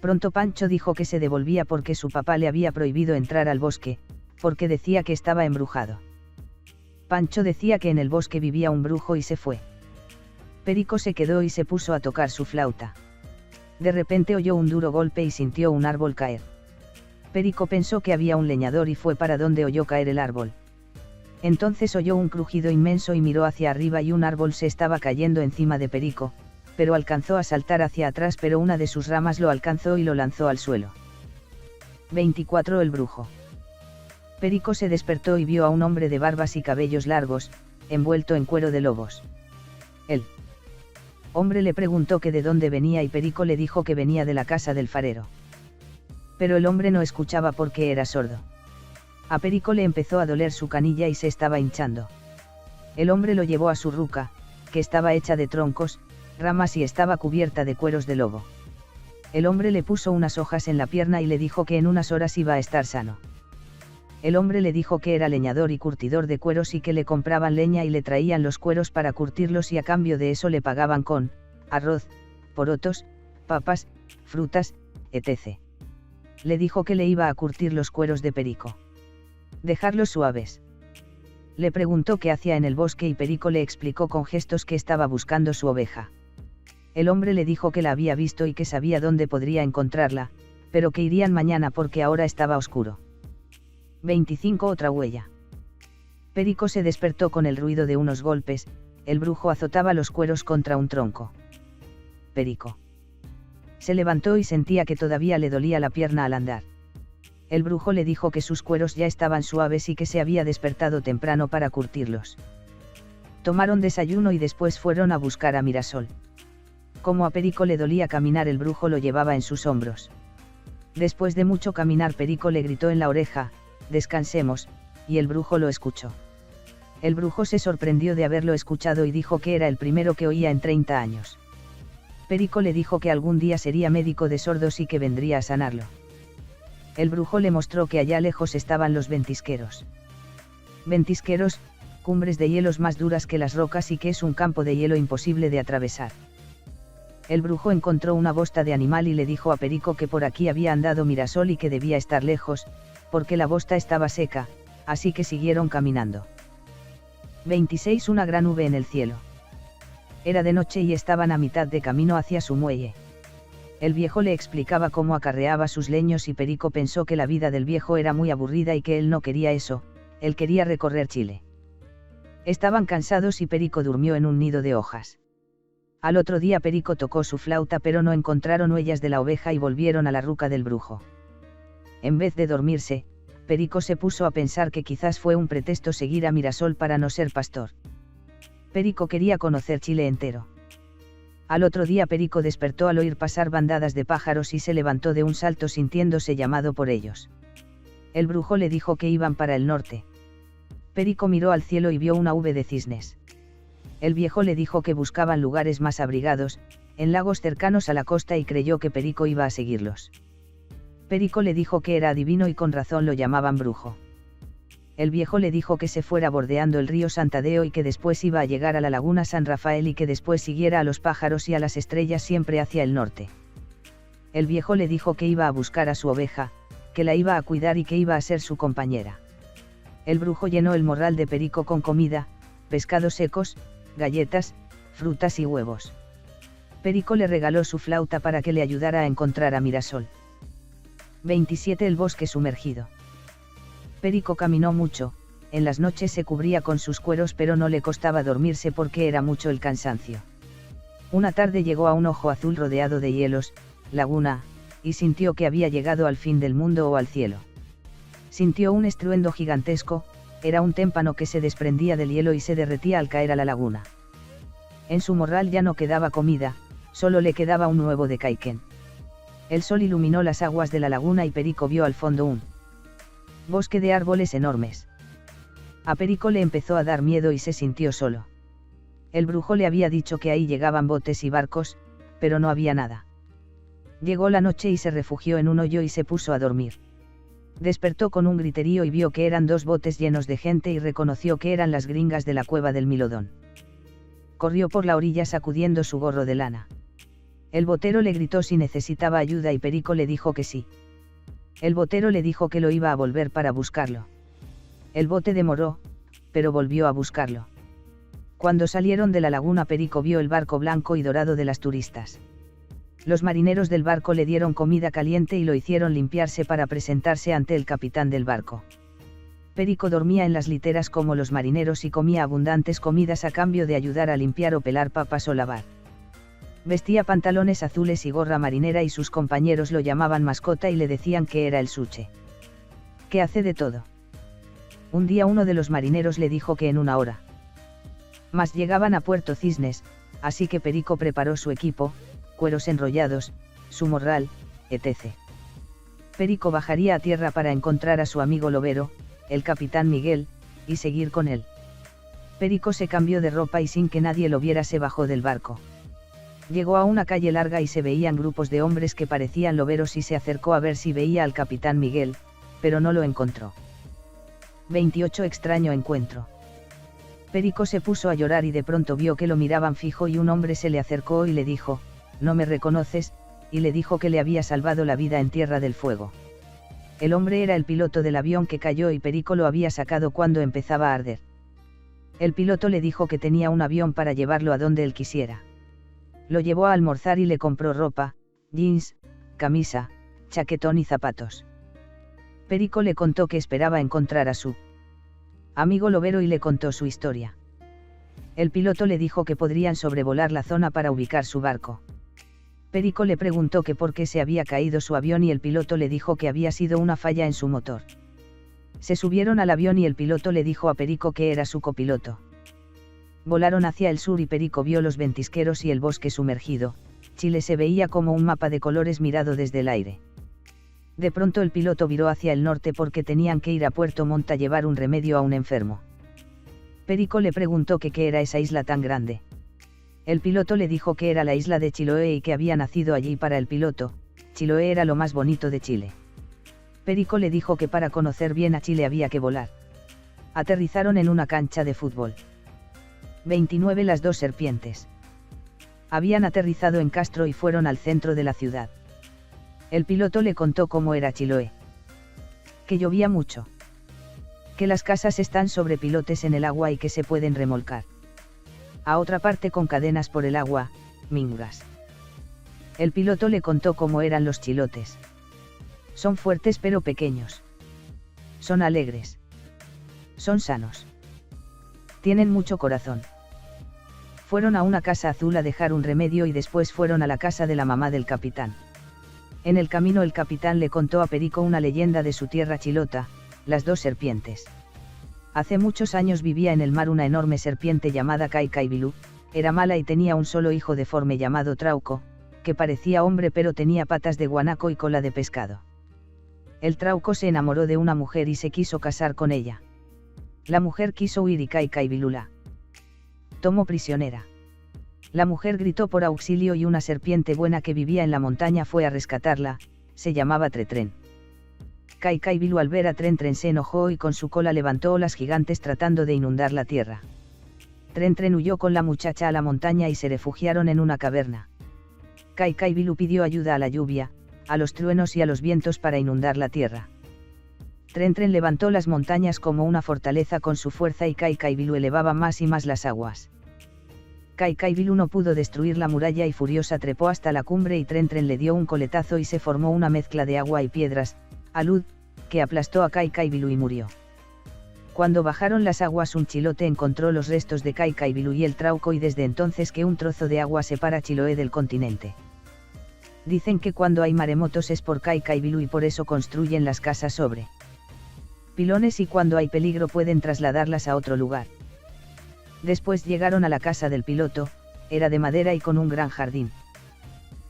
Pronto Pancho dijo que se devolvía porque su papá le había prohibido entrar al bosque, porque decía que estaba embrujado. Pancho decía que en el bosque vivía un brujo y se fue. Perico se quedó y se puso a tocar su flauta. De repente oyó un duro golpe y sintió un árbol caer. Perico pensó que había un leñador y fue para donde oyó caer el árbol. Entonces oyó un crujido inmenso y miró hacia arriba y un árbol se estaba cayendo encima de Perico, pero alcanzó a saltar hacia atrás pero una de sus ramas lo alcanzó y lo lanzó al suelo. 24 El brujo. Perico se despertó y vio a un hombre de barbas y cabellos largos, envuelto en cuero de lobos. El hombre le preguntó que de dónde venía y Perico le dijo que venía de la casa del farero. Pero el hombre no escuchaba porque era sordo. A Perico le empezó a doler su canilla y se estaba hinchando. El hombre lo llevó a su ruca, que estaba hecha de troncos, ramas y estaba cubierta de cueros de lobo. El hombre le puso unas hojas en la pierna y le dijo que en unas horas iba a estar sano. El hombre le dijo que era leñador y curtidor de cueros y que le compraban leña y le traían los cueros para curtirlos y a cambio de eso le pagaban con arroz, porotos, papas, frutas, etc. Le dijo que le iba a curtir los cueros de Perico. Dejarlos suaves. Le preguntó qué hacía en el bosque y Perico le explicó con gestos que estaba buscando su oveja. El hombre le dijo que la había visto y que sabía dónde podría encontrarla, pero que irían mañana porque ahora estaba oscuro. 25 Otra huella. Perico se despertó con el ruido de unos golpes, el brujo azotaba los cueros contra un tronco. Perico. Se levantó y sentía que todavía le dolía la pierna al andar. El brujo le dijo que sus cueros ya estaban suaves y que se había despertado temprano para curtirlos. Tomaron desayuno y después fueron a buscar a Mirasol. Como a Perico le dolía caminar, el brujo lo llevaba en sus hombros. Después de mucho caminar, Perico le gritó en la oreja: «Descansemos», y el brujo lo escuchó. El brujo se sorprendió de haberlo escuchado y dijo que era el primero que oía en 30 años. Perico le dijo que algún día sería médico de sordos y que vendría a sanarlo. El brujo le mostró que allá lejos estaban los ventisqueros. Ventisqueros, cumbres de hielos más duras que las rocas y que es un campo de hielo imposible de atravesar. El brujo encontró una bosta de animal y le dijo a Perico que por aquí había andado Mirasol y que debía estar lejos, porque la bosta estaba seca, así que siguieron caminando. 26 Una gran nube en el cielo. Era de noche y estaban a mitad de camino hacia su muelle. El viejo le explicaba cómo acarreaba sus leños y Perico pensó que la vida del viejo era muy aburrida y que él no quería eso, él quería recorrer Chile. Estaban cansados y Perico durmió en un nido de hojas. Al otro día Perico tocó su flauta pero no encontraron huellas de la oveja y volvieron a la ruca del brujo. En vez de dormirse, Perico se puso a pensar que quizás fue un pretexto seguir a Mirasol para no ser pastor. Perico quería conocer Chile entero. Al otro día Perico despertó al oír pasar bandadas de pájaros y se levantó de un salto sintiéndose llamado por ellos. El brujo le dijo que iban para el norte. Perico miró al cielo y vio una nube de cisnes. El viejo le dijo que buscaban lugares más abrigados, en lagos cercanos a la costa y creyó que Perico iba a seguirlos. Perico le dijo que era adivino y con razón lo llamaban brujo. El viejo le dijo que se fuera bordeando el río Santadeo y que después iba a llegar a la laguna San Rafael y que después siguiera a los pájaros y a las estrellas siempre hacia el norte. El viejo le dijo que iba a buscar a su oveja, que la iba a cuidar y que iba a ser su compañera. El brujo llenó el morral de Perico con comida, pescados secos, galletas, frutas y huevos. Perico le regaló su flauta para que le ayudara a encontrar a Mirasol. 27 El bosque sumergido. Perico caminó mucho, en las noches se cubría con sus cueros pero no le costaba dormirse porque era mucho el cansancio. Una tarde llegó a un ojo azul rodeado de hielos, laguna, y sintió que había llegado al fin del mundo o al cielo. Sintió un estruendo gigantesco, era un témpano que se desprendía del hielo y se derretía al caer a la laguna. En su morral ya no quedaba comida, solo le quedaba un huevo de caiquén. El sol iluminó las aguas de la laguna y Perico vio al fondo un bosque de árboles enormes. A Perico le empezó a dar miedo y se sintió solo. El brujo le había dicho que ahí llegaban botes y barcos, pero no había nada. Llegó la noche y se refugió en un hoyo y se puso a dormir. Despertó con un griterío y vio que eran 2 botes llenos de gente y reconoció que eran las gringas de la cueva del Milodón. Corrió por la orilla sacudiendo su gorro de lana. El botero le gritó si necesitaba ayuda y Perico le dijo que sí. El botero le dijo que lo iba a volver para buscarlo. El bote demoró, pero volvió a buscarlo. Cuando salieron de la laguna Perico vio el barco blanco y dorado de las turistas. Los marineros del barco le dieron comida caliente y lo hicieron limpiarse para presentarse ante el capitán del barco. Perico dormía en las literas como los marineros y comía abundantes comidas a cambio de ayudar a limpiar o pelar papas o lavar. Vestía pantalones azules y gorra marinera y sus compañeros lo llamaban mascota y le decían que era el Suche. ¿Qué hace de todo? Un día uno de los marineros le dijo que en 1 hora más llegaban a Puerto Cisnes, así que Perico preparó su equipo, cueros enrollados, su morral, etc. Perico bajaría a tierra para encontrar a su amigo lobero, el capitán Miguel, y seguir con él. Perico se cambió de ropa y sin que nadie lo viera se bajó del barco. Llegó a una calle larga y se veían grupos de hombres que parecían loberos y se acercó a ver si veía al capitán Miguel, pero no lo encontró. 28 Extraño encuentro. Perico se puso a llorar y de pronto vio que lo miraban fijo y un hombre se le acercó y le dijo, «¿No me reconoces?», y le dijo que le había salvado la vida en Tierra del Fuego. El hombre era el piloto del avión que cayó y Perico lo había sacado cuando empezaba a arder. El piloto le dijo que tenía un avión para llevarlo a donde él quisiera. Lo llevó a almorzar y le compró ropa, jeans, camisa, chaquetón y zapatos. Perico le contó que esperaba encontrar a su amigo lobero y le contó su historia. El piloto le dijo que podrían sobrevolar la zona para ubicar su barco. Perico le preguntó que por qué se había caído su avión y el piloto le dijo que había sido una falla en su motor. Se subieron al avión y el piloto le dijo a Perico que era su copiloto. Volaron hacia el sur y Perico vio los ventisqueros y el bosque sumergido. Chile se veía como un mapa de colores mirado desde el aire. De pronto el piloto viró hacia el norte porque tenían que ir a Puerto Montt a llevar un remedio a un enfermo. Perico le preguntó que qué era esa isla tan grande. El piloto le dijo que era la isla de Chiloé y que había nacido allí. Para el piloto, Chiloé era lo más bonito de Chile. Perico le dijo que para conocer bien a Chile había que volar. Aterrizaron en una cancha de fútbol. 29 Las dos serpientes. Habían aterrizado en Castro y fueron al centro de la ciudad. El piloto le contó cómo era Chiloé. Que llovía mucho. Que las casas están sobre pilotes en el agua y que se pueden remolcar a otra parte con cadenas por el agua, mingas. El piloto le contó cómo eran los chilotes. Son fuertes pero pequeños. Son alegres. Son sanos. Tienen mucho corazón. Fueron a una casa azul a dejar un remedio y después fueron a la casa de la mamá del capitán. En el camino el capitán le contó a Perico una leyenda de su tierra chilota, las dos serpientes. Hace muchos años vivía en el mar una enorme serpiente llamada Kaikaibilú, era mala y tenía un solo hijo deforme llamado Trauco, que parecía hombre pero tenía patas de guanaco y cola de pescado. El Trauco se enamoró de una mujer y se quiso casar con ella. La mujer quiso huir y Kaikaibilú la tomó prisionera. La mujer gritó por auxilio y una serpiente buena que vivía en la montaña fue a rescatarla, se llamaba Tretren. Kaikaibilú al ver a Tren se enojó y con su cola levantó olas gigantes tratando de inundar la tierra. Tren huyó con la muchacha a la montaña y se refugiaron en una caverna. Kaikaibilú pidió ayuda a la lluvia, a los truenos y a los vientos para inundar la tierra. Tren levantó las montañas como una fortaleza con su fuerza y Kaikaibilú elevaba más y más las aguas. Kaikaibilú no pudo destruir la muralla y furiosa trepó hasta la cumbre y Tren le dio un coletazo y se formó una mezcla de agua y piedras, alud, que aplastó a Kaikaibilú y murió. Cuando bajaron las aguas un chilote encontró los restos de Kaikaibilú y el Trauco y desde entonces que un trozo de agua separa Chiloé del continente. Dicen que cuando hay maremotos es por Kaikaibilú y por eso construyen las casas sobre pilones y cuando hay peligro pueden trasladarlas a otro lugar. Después llegaron a la casa del piloto, era de madera y con un gran jardín.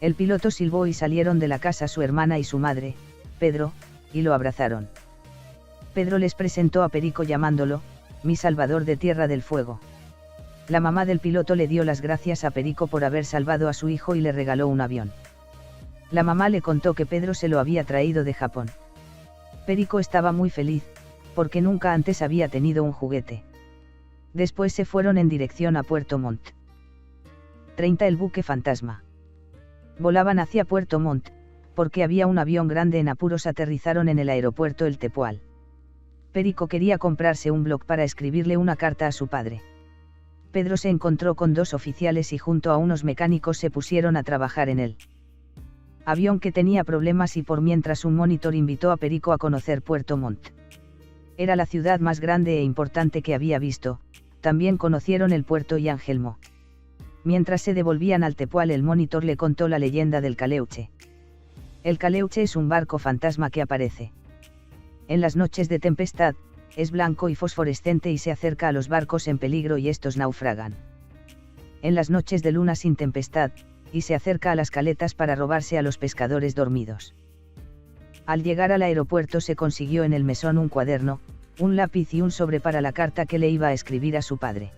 El piloto silbó y salieron de la casa su hermana y su madre, Pedro, y lo abrazaron. Pedro les presentó a Perico llamándolo, mi salvador de Tierra del Fuego. La mamá del piloto le dio las gracias a Perico por haber salvado a su hijo y le regaló un avión. La mamá le contó que Pedro se lo había traído de Japón. Perico estaba muy feliz, porque nunca antes había tenido un juguete. Después se fueron en dirección a Puerto Montt. 30 El buque fantasma. Volaban hacia Puerto Montt, porque había un avión grande en apuros. Aterrizaron en el aeropuerto El Tepual. Perico quería comprarse un blog para escribirle una carta a su padre. Pedro se encontró con dos oficiales y junto a unos mecánicos se pusieron a trabajar en el avión que tenía problemas y por mientras un monitor invitó a Perico a conocer Puerto Montt. Era la ciudad más grande e importante que había visto, también conocieron el puerto y Angelmo. Mientras se devolvían al Tepual el monitor le contó la leyenda del Caleuche. El Caleuche es un barco fantasma que aparece en las noches de tempestad, es blanco y fosforescente y se acerca a los barcos en peligro y estos naufragan. En las noches de luna sin tempestad, y se acerca a las caletas para robarse a los pescadores dormidos. Al llegar al aeropuerto se consiguió en el mesón un cuaderno, un lápiz y un sobre para la carta que le iba a escribir a su padre.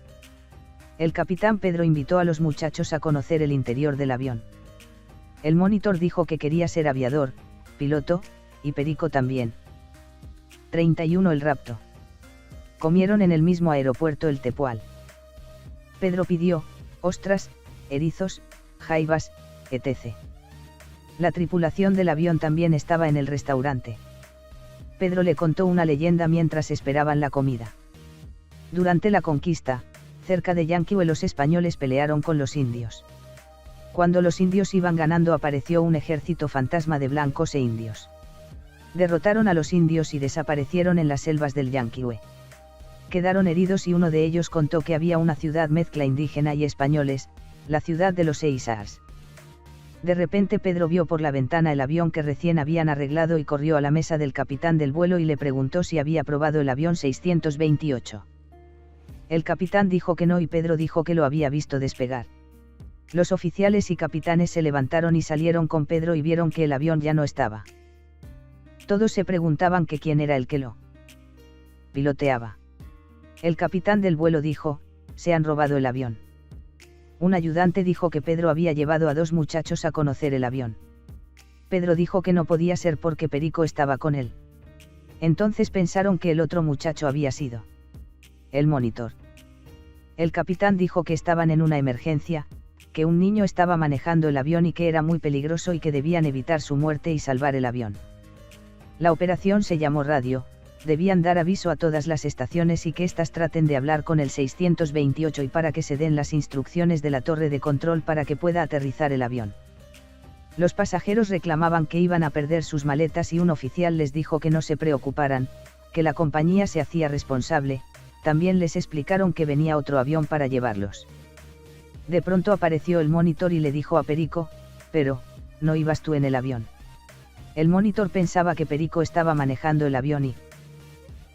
El capitán Pedro invitó a los muchachos a conocer el interior del avión. El monitor dijo que quería ser aviador, piloto, y Perico también. 31 El rapto. Comieron en el mismo aeropuerto el tepual. Pedro pidió, ostras, erizos, jaivas, etc. La tripulación del avión también estaba en el restaurante. Pedro le contó una leyenda mientras esperaban la comida. Durante la conquista, cerca de Yanquihue los españoles pelearon con los indios. Cuando los indios iban ganando apareció un ejército fantasma de blancos e indios. Derrotaron a los indios y desaparecieron en las selvas del Yanquihue. Quedaron heridos y uno de ellos contó que había una ciudad mezcla indígena y españoles, la ciudad de los Eisars. De repente Pedro vio por la ventana el avión que recién habían arreglado y corrió a la mesa del capitán del vuelo y le preguntó si había probado el avión 628. El capitán dijo que no y Pedro dijo que lo había visto despegar. Los oficiales y capitanes se levantaron y salieron con Pedro y vieron que el avión ya no estaba. Todos se preguntaban que quién era el que lo piloteaba. El capitán del vuelo dijo, se han robado el avión. Un ayudante dijo que Pedro había llevado a 2 muchachos a conocer el avión. Pedro dijo que no podía ser porque Perico estaba con él. Entonces pensaron que el otro muchacho había sido el monitor. El capitán dijo que estaban en una emergencia, que un niño estaba manejando el avión y que era muy peligroso y que debían evitar su muerte y salvar el avión. La operación se llamó radio, debían dar aviso a todas las estaciones y que éstas traten de hablar con el 628 y para que se den las instrucciones de la torre de control para que pueda aterrizar el avión. Los pasajeros reclamaban que iban a perder sus maletas y un oficial les dijo que no se preocuparan, que la compañía se hacía responsable. También les explicaron que venía otro avión para llevarlos. De pronto apareció el monitor y le dijo a Perico, pero, ¿no ibas tú en el avión? El monitor pensaba que Perico estaba manejando el avión y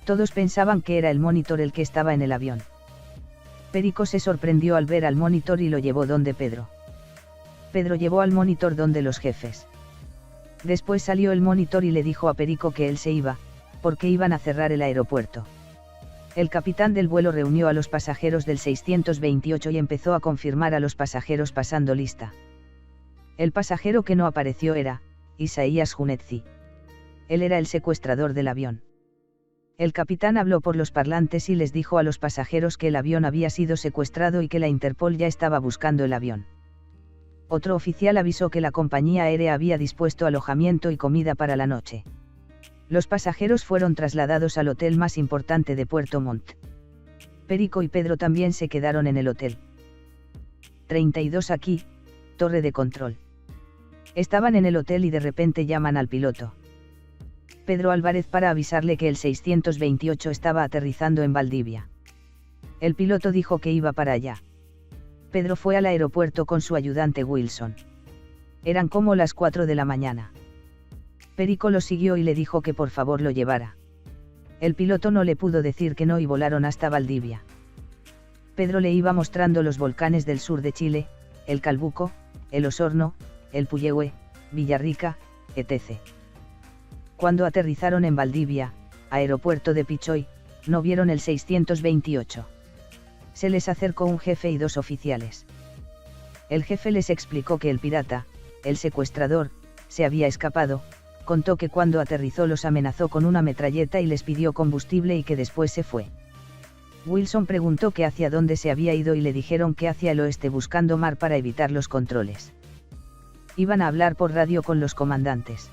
todos pensaban que era el monitor el que estaba en el avión. Perico se sorprendió al ver al monitor y lo llevó donde Pedro. Pedro llevó al monitor donde los jefes. Después salió el monitor y le dijo a Perico que él se iba, porque iban a cerrar el aeropuerto. El capitán del vuelo reunió a los pasajeros del 628 y empezó a confirmar a los pasajeros pasando lista. El pasajero que no apareció era Isaías Junetzi. Él era el secuestrador del avión. El capitán habló por los parlantes y les dijo a los pasajeros que el avión había sido secuestrado y que la Interpol ya estaba buscando el avión. Otro oficial avisó que la compañía aérea había dispuesto alojamiento y comida para la noche. Los pasajeros fueron trasladados al hotel más importante de Puerto Montt. Perico y Pedro también se quedaron en el hotel. 32 Aquí, torre de control. Estaban en el hotel y de repente llaman al piloto Pedro Álvarez para avisarle que el 628 estaba aterrizando en Valdivia. El piloto dijo que iba para allá. Pedro fue al aeropuerto con su ayudante Wilson. Eran como las 4 de la mañana. Perico lo siguió y le dijo que por favor lo llevara. El piloto no le pudo decir que no y volaron hasta Valdivia. Pedro le iba mostrando los volcanes del sur de Chile, el Calbuco, el Osorno, el Puyehue, Villarrica, etc. Cuando aterrizaron en Valdivia, aeropuerto de Pichoy, no vieron el 628. Se les acercó un jefe y 2 oficiales. El jefe les explicó que el pirata, el secuestrador, se había escapado, contó que cuando aterrizó los amenazó con una metralleta y les pidió combustible y que después se fue. Wilson preguntó que hacia dónde se había ido y le dijeron que hacia el oeste buscando mar para evitar los controles. Iban a hablar por radio con los comandantes.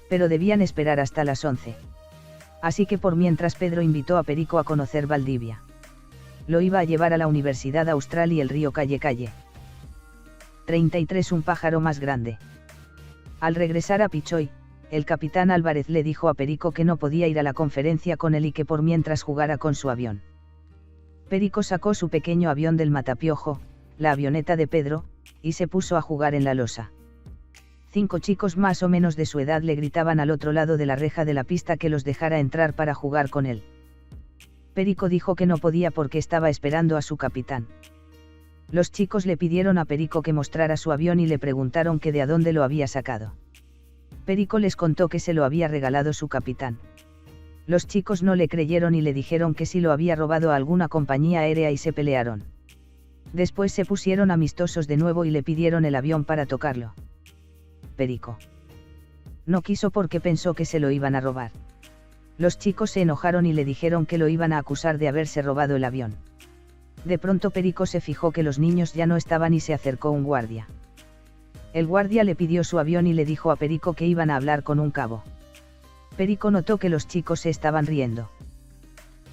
Pero debían esperar hasta las 11. Así que por mientras Pedro invitó a Perico a conocer Valdivia. Lo iba a llevar a la Universidad Austral y el río Calle Calle. 33 Un pájaro más grande. Al regresar a Pichoy, el capitán Álvarez le dijo a Perico que no podía ir a la conferencia con él y que por mientras jugara con su avión. Perico sacó su pequeño avión del matapiojo, la avioneta de Pedro, y se puso a jugar en la losa. 5 chicos más o menos de su edad le gritaban al otro lado de la reja de la pista que los dejara entrar para jugar con él. Perico dijo que no podía porque estaba esperando a su capitán. Los chicos le pidieron a Perico que mostrara su avión y le preguntaron que de a dónde lo había sacado. Perico les contó que se lo había regalado su capitán. Los chicos no le creyeron y le dijeron que sí lo había robado a alguna compañía aérea y se pelearon. Después se pusieron amistosos de nuevo y le pidieron el avión para tocarlo. Perico no quiso porque pensó que se lo iban a robar. Los chicos se enojaron y le dijeron que lo iban a acusar de haberse robado el avión. De pronto Perico se fijó que los niños ya no estaban y se acercó un guardia. El guardia le pidió su avión y le dijo a Perico que iban a hablar con un cabo. Perico notó que los chicos se estaban riendo.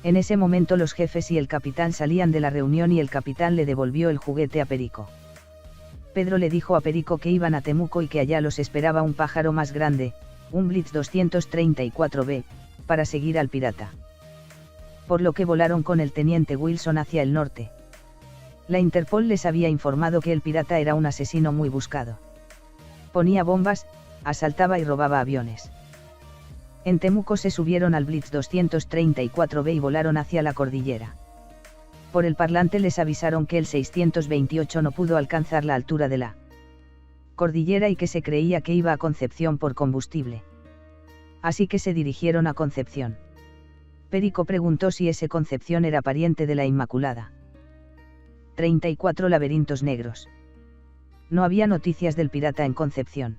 En ese momento los jefes y el capitán salían de la reunión y el capitán le devolvió el juguete a Perico. Pedro le dijo a Perico que iban a Temuco y que allá los esperaba un pájaro más grande, un Blitz 234B, para seguir al pirata. Por lo que volaron con el teniente Wilson hacia el norte. La Interpol les había informado que el pirata era un asesino muy buscado. Ponía bombas, asaltaba y robaba aviones. En Temuco se subieron al Blitz 234B y volaron hacia la cordillera. Por el parlante les avisaron que el 628 no pudo alcanzar la altura de la cordillera y que se creía que iba a Concepción por combustible. Así que se dirigieron a Concepción. Perico preguntó si ese Concepción era pariente de la Inmaculada. 34 laberintos negros. No había noticias del pirata en Concepción.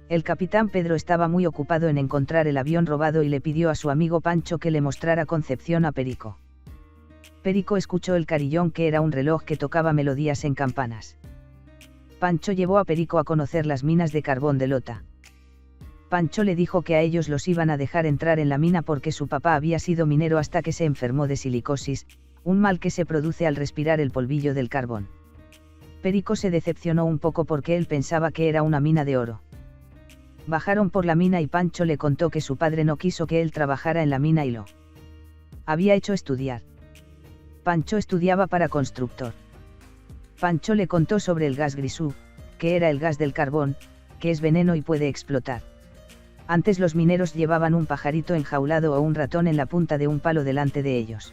El capitán Pedro estaba muy ocupado en encontrar el avión robado y le pidió a su amigo Pancho que le mostrara Concepción a Perico. Perico escuchó el carillón, que era un reloj que tocaba melodías en campanas. Pancho llevó a Perico a conocer las minas de carbón de Lota. Pancho le dijo que a ellos los iban a dejar entrar en la mina porque su papá había sido minero hasta que se enfermó de silicosis, un mal que se produce al respirar el polvillo del carbón. Perico se decepcionó un poco porque él pensaba que era una mina de oro. Bajaron por la mina y Pancho le contó que su padre no quiso que él trabajara en la mina y lo había hecho estudiar. Pancho estudiaba para constructor. Pancho le contó sobre el gas grisú, que era el gas del carbón, que es veneno y puede explotar. Antes los mineros llevaban un pajarito enjaulado o un ratón en la punta de un palo delante de ellos.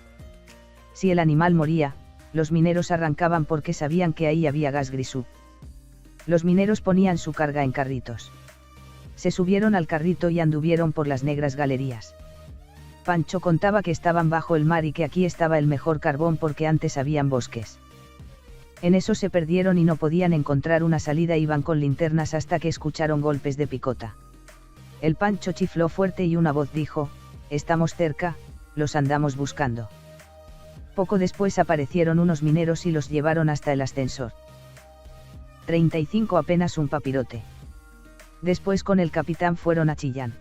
Si el animal moría, los mineros arrancaban porque sabían que ahí había gas grisú. Los mineros ponían su carga en carritos. Se subieron al carrito y anduvieron por las negras galerías. Pancho contaba que estaban bajo el mar y que aquí estaba el mejor carbón porque antes habían bosques. En eso se perdieron y no podían encontrar una salida, iban con linternas hasta que escucharon golpes de picota. El Pancho chifló fuerte y una voz dijo: «Estamos cerca, los andamos buscando». Poco después aparecieron unos mineros y los llevaron hasta el ascensor. 35 apenas un papirote. Después con el capitán fueron a Chillán.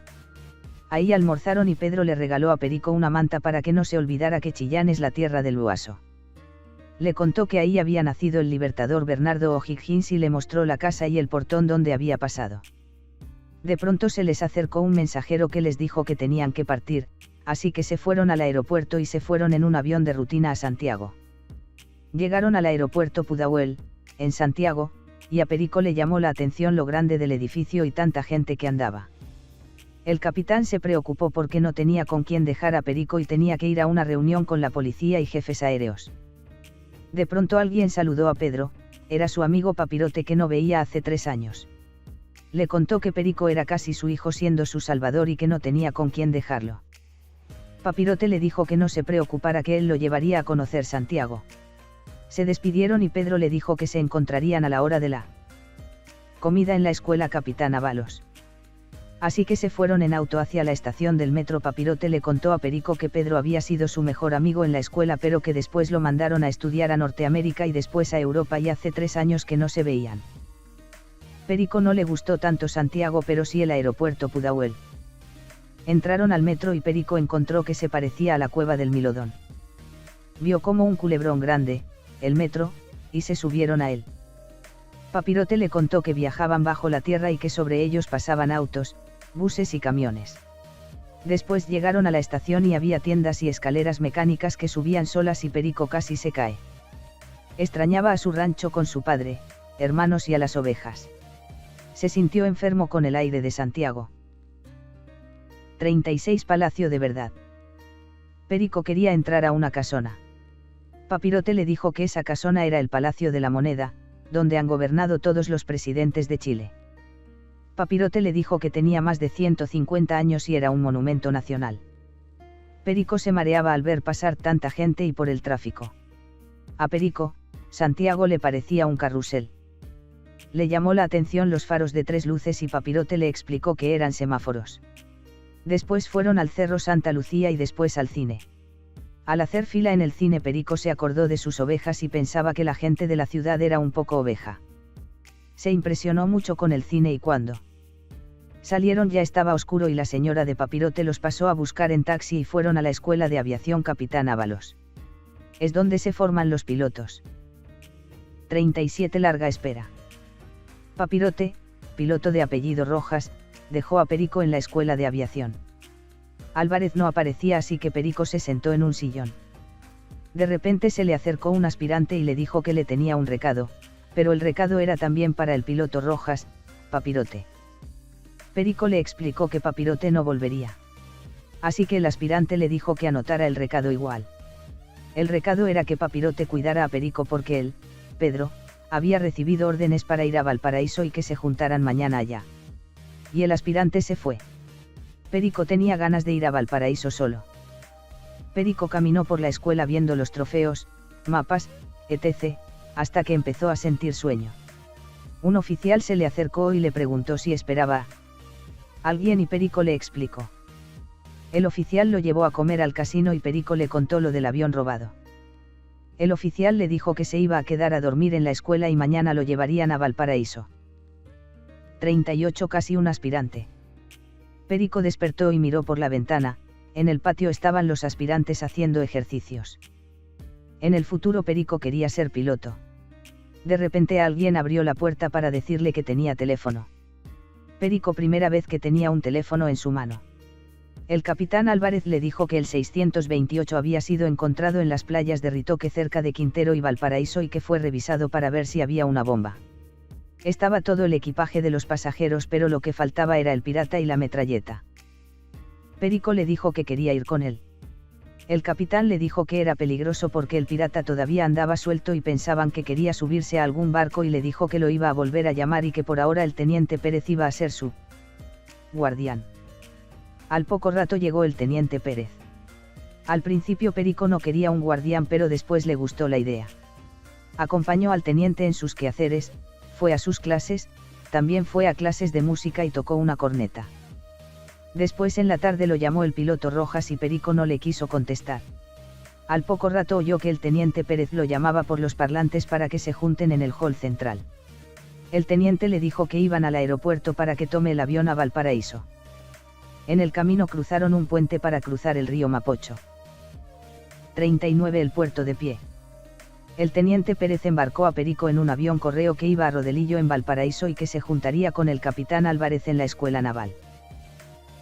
Ahí almorzaron y Pedro le regaló a Perico una manta para que no se olvidara que Chillán es la tierra del Luaso. Le contó que ahí había nacido el libertador Bernardo O'Higgins y le mostró la casa y el portón donde había pasado. De pronto se les acercó un mensajero que les dijo que tenían que partir, así que se fueron al aeropuerto y se fueron en un avión de rutina a Santiago. Llegaron al aeropuerto Pudahuel, en Santiago, y a Perico le llamó la atención lo grande del edificio y tanta gente que andaba. El capitán se preocupó porque no tenía con quién dejar a Perico y tenía que ir a una reunión con la policía y jefes aéreos. De pronto alguien saludó a Pedro, era su amigo Papirote que no veía hace 3 años. Le contó que Perico era casi su hijo siendo su salvador y que no tenía con quién dejarlo. Papirote le dijo que no se preocupara, que él lo llevaría a conocer Santiago. Se despidieron y Pedro le dijo que se encontrarían a la hora de la comida en la escuela Capitán Avalos. Así que se fueron en auto hacia la estación del metro. Papirote le contó a Perico que Pedro había sido su mejor amigo en la escuela, pero que después lo mandaron a estudiar a Norteamérica y después a Europa y hace 3 años que no se veían. Perico no le gustó tanto Santiago, pero sí el aeropuerto Pudahuel. Entraron al metro y Perico encontró que se parecía a la cueva del Milodón. Vio como un culebrón grande, el metro, y se subieron a él. Papirote le contó que viajaban bajo la tierra y que sobre ellos pasaban autos, buses y camiones. Después llegaron a la estación y había tiendas y escaleras mecánicas que subían solas y Perico casi se cae. Extrañaba a su rancho con su padre, hermanos y a las ovejas. Se sintió enfermo con el aire de Santiago. 36 Palacio de Verdad. Perico quería entrar a una casona. Papirote le dijo que esa casona era el Palacio de la Moneda, donde han gobernado todos los presidentes de Chile. Papirote le dijo que tenía más de 150 años y era un monumento nacional. Perico se mareaba al ver pasar tanta gente y por el tráfico. A Perico, Santiago le parecía un carrusel. Le llamó la atención los faros de 3 luces y Papirote le explicó que eran semáforos. Después fueron al Cerro Santa Lucía y después al cine. Al hacer fila en el cine Perico se acordó de sus ovejas y pensaba que la gente de la ciudad era un poco oveja. Se impresionó mucho con el cine y cuando salieron ya estaba oscuro y la señora de Papirote los pasó a buscar en taxi y fueron a la escuela de aviación Capitán Ábalos. Es donde se forman los pilotos. 37 Larga espera. Papirote, piloto de apellido Rojas, dejó a Perico en la escuela de aviación. Álvarez no aparecía así que Perico se sentó en un sillón. De repente se le acercó un aspirante y le dijo que le tenía un recado, pero el recado era también para el piloto Rojas, Papirote. Perico le explicó que Papirote no volvería. Así que el aspirante le dijo que anotara el recado igual. El recado era que Papirote cuidara a Perico porque él, Pedro, había recibido órdenes para ir a Valparaíso y que se juntaran mañana allá. Y el aspirante se fue. Perico tenía ganas de ir a Valparaíso solo. Perico caminó por la escuela viendo los trofeos, mapas, etc., hasta que empezó a sentir sueño. Un oficial se le acercó y le preguntó si esperaba a alguien y Perico le explicó. El oficial lo llevó a comer al casino y Perico le contó lo del avión robado. El oficial le dijo que se iba a quedar a dormir en la escuela y mañana lo llevarían a Valparaíso. 38 Casi un aspirante. Perico despertó y miró por la ventana. En el patio estaban los aspirantes haciendo ejercicios. En el futuro Perico quería ser piloto. De repente alguien abrió la puerta para decirle que tenía teléfono. Perico primera vez que tenía un teléfono en su mano. El capitán Álvarez le dijo que el 628 había sido encontrado en las playas de Ritoque cerca de Quintero y Valparaíso y que fue revisado para ver si había una bomba. Estaba todo el equipaje de los pasajeros pero lo que faltaba era el pirata y la metralleta. Perico le dijo que quería ir con él. El capitán le dijo que era peligroso porque el pirata todavía andaba suelto y pensaban que quería subirse a algún barco y le dijo que lo iba a volver a llamar y que por ahora el teniente Pérez iba a ser su guardián. Al poco rato llegó el teniente Pérez. Al principio Perico no quería un guardián pero después le gustó la idea. Acompañó al teniente en sus quehaceres, fue a sus clases, también fue a clases de música y tocó una corneta. Después en la tarde lo llamó el piloto Rojas y Perico no le quiso contestar. Al poco rato oyó que el teniente Pérez lo llamaba por los parlantes para que se junten en el hall central. El teniente le dijo que iban al aeropuerto para que tome el avión a Valparaíso. En el camino cruzaron un puente para cruzar el río Mapocho. 39 El puerto de pie. El teniente Pérez embarcó a Perico en un avión correo que iba a Rodelillo en Valparaíso y que se juntaría con el capitán Álvarez en la escuela naval.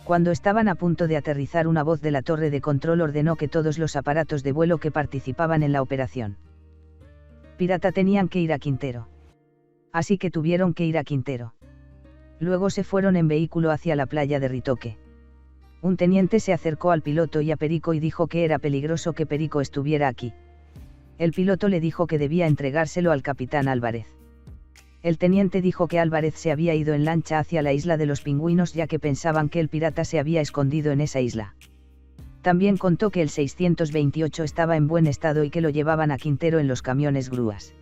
Cuando estaban a punto de aterrizar, una voz de la torre de control ordenó que todos los aparatos de vuelo que participaban en la operación pirata tenían que ir a Quintero. Así que tuvieron que ir a Quintero. Luego se fueron en vehículo hacia la playa de Ritoque. Un teniente se acercó al piloto y a Perico y dijo que era peligroso que Perico estuviera aquí. El piloto le dijo que debía entregárselo al capitán Álvarez. El teniente dijo que Álvarez se había ido en lancha hacia la isla de los Pingüinos ya que pensaban que el pirata se había escondido en esa isla. También contó que el 628 estaba en buen estado y que lo llevaban a Quintero en los camiones grúas.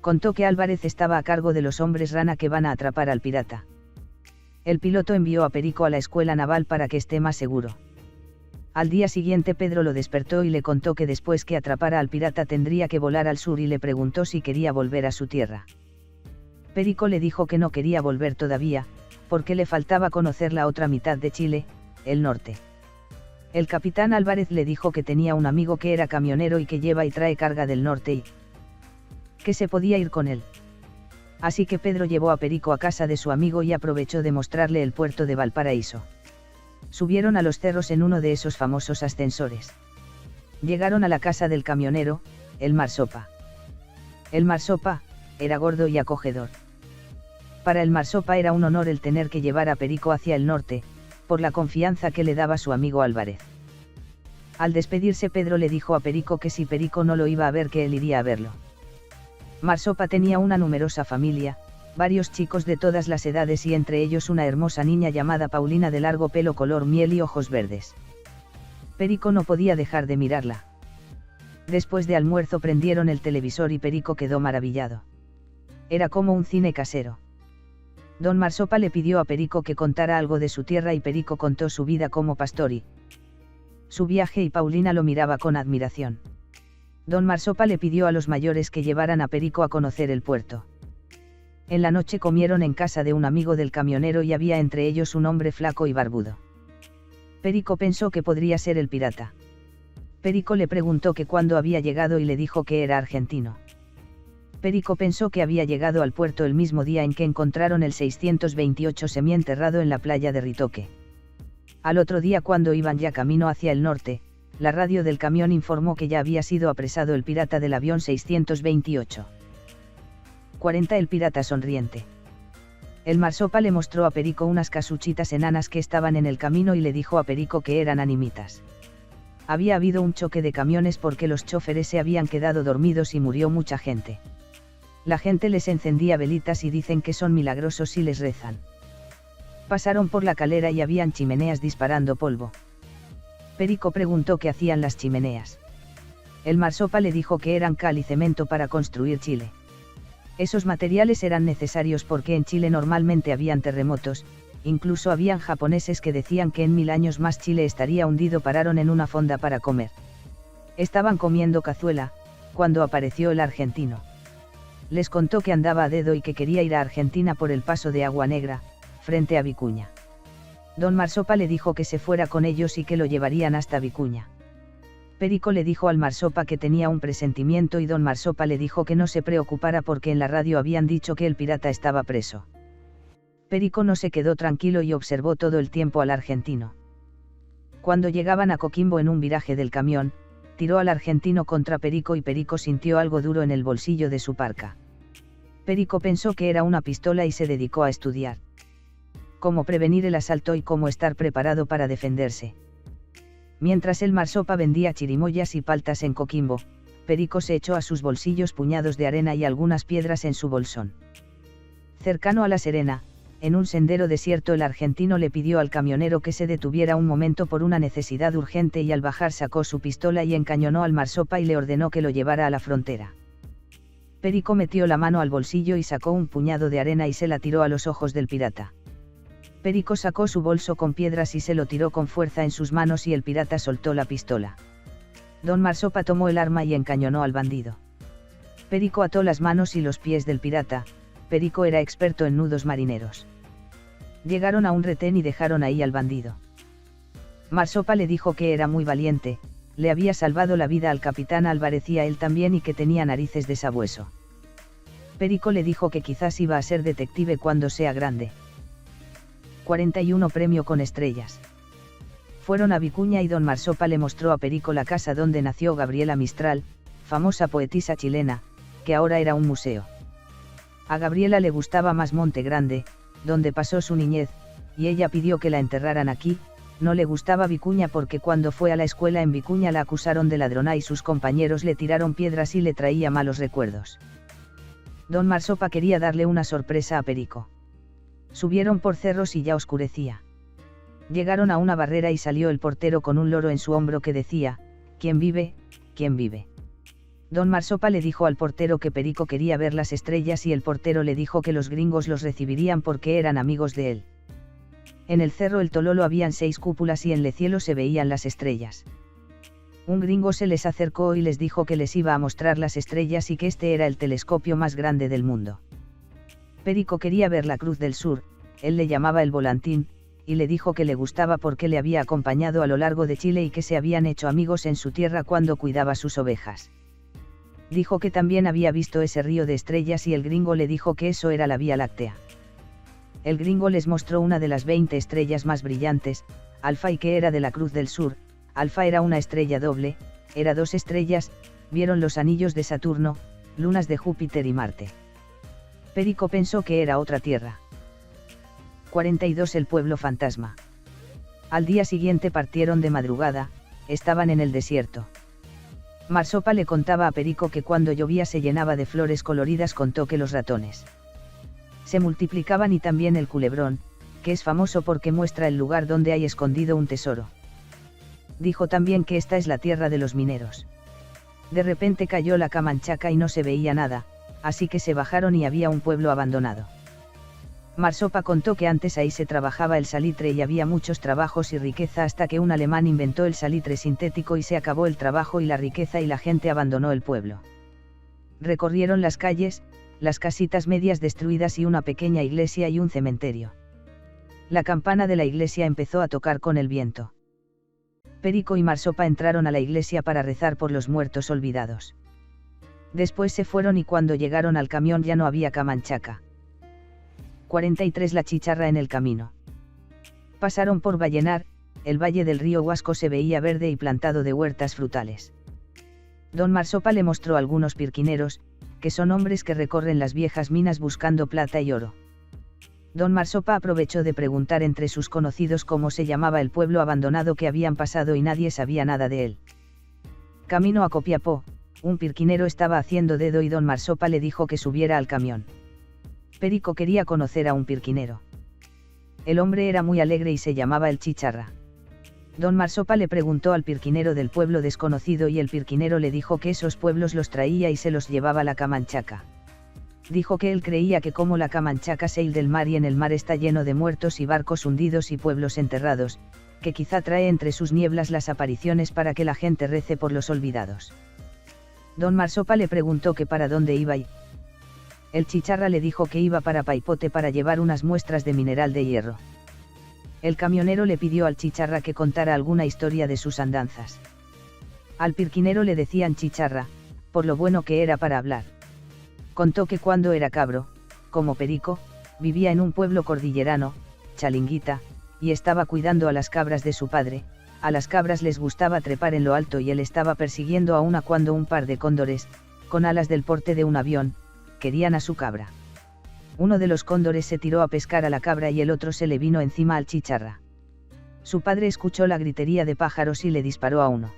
Contó que Álvarez estaba a cargo de los hombres rana que van a atrapar al pirata. El piloto envió a Perico a la escuela naval para que esté más seguro. Al día siguiente Pedro lo despertó y le contó que después que atrapara al pirata tendría que volar al sur y le preguntó si quería volver a su tierra. Perico le dijo que no quería volver todavía, porque le faltaba conocer la otra mitad de Chile, el norte. El capitán Álvarez le dijo que tenía un amigo que era camionero y que lleva y trae carga del norte y que se podía ir con él. Así que Pedro llevó a Perico a casa de su amigo y aprovechó de mostrarle el puerto de Valparaíso. Subieron a los cerros en uno de esos famosos ascensores. Llegaron a la casa del camionero, el Marsopa. El Marsopa era gordo y acogedor. Para el Marsopa era un honor el tener que llevar a Perico hacia el norte, por la confianza que le daba su amigo Álvarez. Al despedirse Pedro le dijo a Perico que si Perico no lo iba a ver que él iría a verlo. Marsopa tenía una numerosa familia, varios chicos de todas las edades y entre ellos una hermosa niña llamada Paulina de largo pelo color miel y ojos verdes. Perico no podía dejar de mirarla. Después de almuerzo prendieron el televisor y Perico quedó maravillado. Era como un cine casero. Don Marsopa le pidió a Perico que contara algo de su tierra y Perico contó su vida como pastor y su viaje y Paulina lo miraba con admiración. Don Marsopa le pidió a los mayores que llevaran a Perico a conocer el puerto. En la noche comieron en casa de un amigo del camionero y había entre ellos un hombre flaco y barbudo. Perico pensó que podría ser el pirata. Perico le preguntó que cuándo había llegado y le dijo que era argentino. Perico pensó que había llegado al puerto el mismo día en que encontraron el 628 semienterrado en la playa de Ritoque. Al otro día, cuando iban ya camino hacia el norte, la radio del camión informó que ya había sido apresado el pirata del avión 628. 40 El pirata sonriente. El Marsopa le mostró a Perico unas casuchitas enanas que estaban en el camino y le dijo a Perico que eran animitas. Había habido un choque de camiones porque los choferes se habían quedado dormidos y murió mucha gente. La gente les encendía velitas y dicen que son milagrosos si les rezan. Pasaron por la calera y habían chimeneas disparando polvo. Perico preguntó qué hacían las chimeneas. El Marsopa le dijo que eran cal y cemento para construir Chile. Esos materiales eran necesarios porque en Chile normalmente habían terremotos, incluso habían japoneses que decían que en 1000 años más Chile estaría hundido. Pararon en una fonda para comer. Estaban comiendo cazuela, cuando apareció el argentino. Les contó que andaba a dedo y que quería ir a Argentina por el paso de Agua Negra, frente a Vicuña. Don Marsopa le dijo que se fuera con ellos y que lo llevarían hasta Vicuña. Perico le dijo al Marsopa que tenía un presentimiento y don Marsopa le dijo que no se preocupara porque en la radio habían dicho que el pirata estaba preso. Perico no se quedó tranquilo y observó todo el tiempo al argentino. Cuando llegaban a Coquimbo en un viraje del camión, tiró al argentino contra Perico y Perico sintió algo duro en el bolsillo de su parca. Perico pensó que era una pistola y se dedicó a estudiar cómo prevenir el asalto y cómo estar preparado para defenderse. Mientras el Marsopa vendía chirimoyas y paltas en Coquimbo, Perico se echó a sus bolsillos puñados de arena y algunas piedras en su bolsón. Cercano a La Serena, en un sendero desierto, el argentino le pidió al camionero que se detuviera un momento por una necesidad urgente y al bajar sacó su pistola y encañonó al Marsopa y le ordenó que lo llevara a la frontera. Perico metió la mano al bolsillo y sacó un puñado de arena y se la tiró a los ojos del pirata. Perico sacó su bolso con piedras y se lo tiró con fuerza en sus manos y el pirata soltó la pistola. Don Marsopa tomó el arma y encañonó al bandido. Perico ató las manos y los pies del pirata. Perico era experto en nudos marineros. Llegaron a un retén y dejaron ahí al bandido. Marsopa le dijo que era muy valiente, le había salvado la vida al capitán Álvarez y a él también y que tenía narices de sabueso. Perico le dijo que quizás iba a ser detective cuando sea grande. 41 Premio con estrellas. Fueron a Vicuña y don Marsopa le mostró a Perico la casa donde nació Gabriela Mistral, famosa poetisa chilena, que ahora era un museo. A Gabriela le gustaba más Monte Grande, donde pasó su niñez, y ella pidió que la enterraran aquí. No le gustaba Vicuña porque cuando fue a la escuela en Vicuña la acusaron de ladrona y sus compañeros le tiraron piedras y le traía malos recuerdos. Don Marsopa quería darle una sorpresa a Perico. Subieron por cerros y ya oscurecía. Llegaron a una barrera y salió el portero con un loro en su hombro que decía: ¿Quién vive? ¿Quién vive? Don Marsopa le dijo al portero que Perico quería ver las estrellas y el portero le dijo que los gringos los recibirían porque eran amigos de él. En el cerro El Tololo habían 6 cúpulas y en el cielo se veían las estrellas. Un gringo se les acercó y les dijo que les iba a mostrar las estrellas y que este era el telescopio más grande del mundo. Perico quería ver la Cruz del Sur, él le llamaba el Volantín, y le dijo que le gustaba porque le había acompañado a lo largo de Chile y que se habían hecho amigos en su tierra cuando cuidaba sus ovejas. Dijo que también había visto ese río de estrellas y el gringo le dijo que eso era la Vía Láctea. El gringo les mostró una de las 20 estrellas más brillantes, Alfa, y que era de la Cruz del Sur. Alfa era una estrella doble, era 2 estrellas, vieron los anillos de Saturno, lunas de Júpiter y Marte. Perico pensó que era otra tierra. 42 El pueblo fantasma. Al día siguiente partieron de madrugada, estaban en el desierto. Marsopa le contaba a Perico que cuando llovía se llenaba de flores coloridas. Contó que los ratones se multiplicaban y también el culebrón, que es famoso porque muestra el lugar donde hay escondido un tesoro. Dijo también que esta es la tierra de los mineros. De repente cayó la Camanchaca y no se veía nada, así que se bajaron y había un pueblo abandonado. Marsopa contó que antes ahí se trabajaba el salitre y había muchos trabajos y riqueza hasta que un alemán inventó el salitre sintético y se acabó el trabajo y la riqueza y la gente abandonó el pueblo. Recorrieron las calles, las casitas medias destruidas y una pequeña iglesia y un cementerio. La campana de la iglesia empezó a tocar con el viento. Perico y Marsopa entraron a la iglesia para rezar por los muertos olvidados. Después se fueron y cuando llegaron al camión ya no había Camanchaca. 43 La chicharra en el camino. Pasaron por Vallenar, el valle del río Huasco se veía verde y plantado de huertas frutales. Don Marsopa le mostró algunos pirquineros, que son hombres que recorren las viejas minas buscando plata y oro. Don Marsopa aprovechó de preguntar entre sus conocidos cómo se llamaba el pueblo abandonado que habían pasado y nadie sabía nada de él. Camino a Copiapó, un pirquinero estaba haciendo dedo y don Marsopa le dijo que subiera al camión. Perico quería conocer a un pirquinero. El hombre era muy alegre y se llamaba el Chicharra. Don Marsopa le preguntó al pirquinero del pueblo desconocido y el pirquinero le dijo que esos pueblos los traía y se los llevaba a la Camanchaca. Dijo que él creía que como la Camanchaca se il del mar y en el mar está lleno de muertos y barcos hundidos y pueblos enterrados, que quizá trae entre sus nieblas las apariciones para que la gente rece por los olvidados. Don Marsopa le preguntó que para dónde iba y el Chicharra le dijo que iba para Paipote para llevar unas muestras de mineral de hierro. El camionero le pidió al Chicharra que contara alguna historia de sus andanzas. Al pirquinero le decían Chicharra, por lo bueno que era para hablar. Contó que cuando era cabro, como Perico, vivía en un pueblo cordillerano, Chalinguita, y estaba cuidando a las cabras de su padre. A las cabras les gustaba trepar en lo alto y él estaba persiguiendo a una cuando un par de cóndores, con alas del porte de un avión, querían a su cabra. Uno de los cóndores se tiró a pescar a la cabra y el otro se le vino encima al Chicharra. Su padre escuchó la gritería de pájaros y le disparó a uno.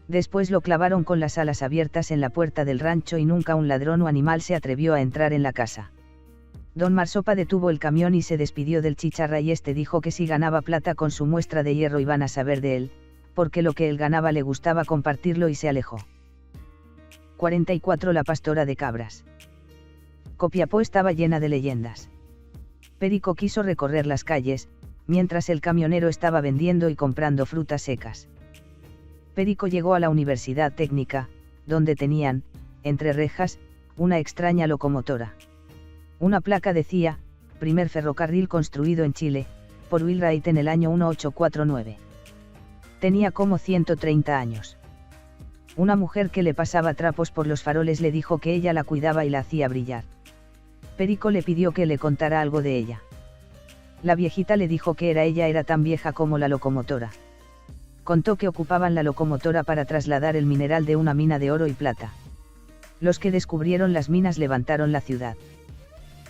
Después lo clavaron con las alas abiertas en la puerta del rancho y nunca un ladrón o animal se atrevió a entrar en la casa. Don Marsopa detuvo el camión y se despidió del Chicharra y este dijo que si ganaba plata con su muestra de hierro iban a saber de él, porque lo que él ganaba le gustaba compartirlo y se alejó. 44 La pastora de cabras. Copiapó estaba llena de leyendas. Perico quiso recorrer las calles, mientras el camionero estaba vendiendo y comprando frutas secas. Perico llegó a la Universidad Técnica, donde tenían, entre rejas, una extraña locomotora. Una placa decía, primer ferrocarril construido en Chile, por Wheelwright en el año 1849. Tenía como 130 años. Una mujer que le pasaba trapos por los faroles le dijo que ella la cuidaba y la hacía brillar. Perico le pidió que le contara algo de ella. La viejita le dijo que ella era tan vieja como la locomotora. Contó que ocupaban la locomotora para trasladar el mineral de una mina de oro y plata. Los que descubrieron las minas levantaron la ciudad.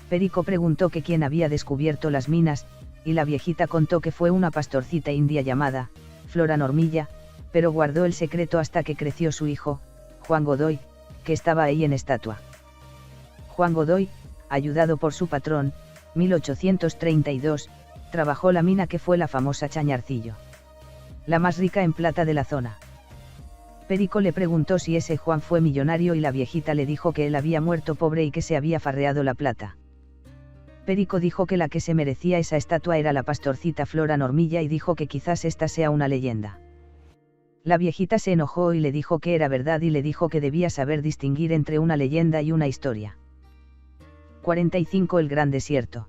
Perico preguntó que quién había descubierto las minas, y la viejita contó que fue una pastorcita india llamada Flora Normilla, pero guardó el secreto hasta que creció su hijo, Juan Godoy, que estaba ahí en estatua. Juan Godoy, ayudado por su patrón, 1832, trabajó la mina que fue la famosa Chañarcillo, la más rica en plata de la zona. Perico le preguntó si ese Juan fue millonario y la viejita le dijo que él había muerto pobre y que se había farreado la plata. Perico dijo que la que se merecía esa estatua era la pastorcita Flora Normilla y dijo que quizás esta sea una leyenda. La viejita se enojó y le dijo que era verdad y le dijo que debía saber distinguir entre una leyenda y una historia. 45 El gran desierto.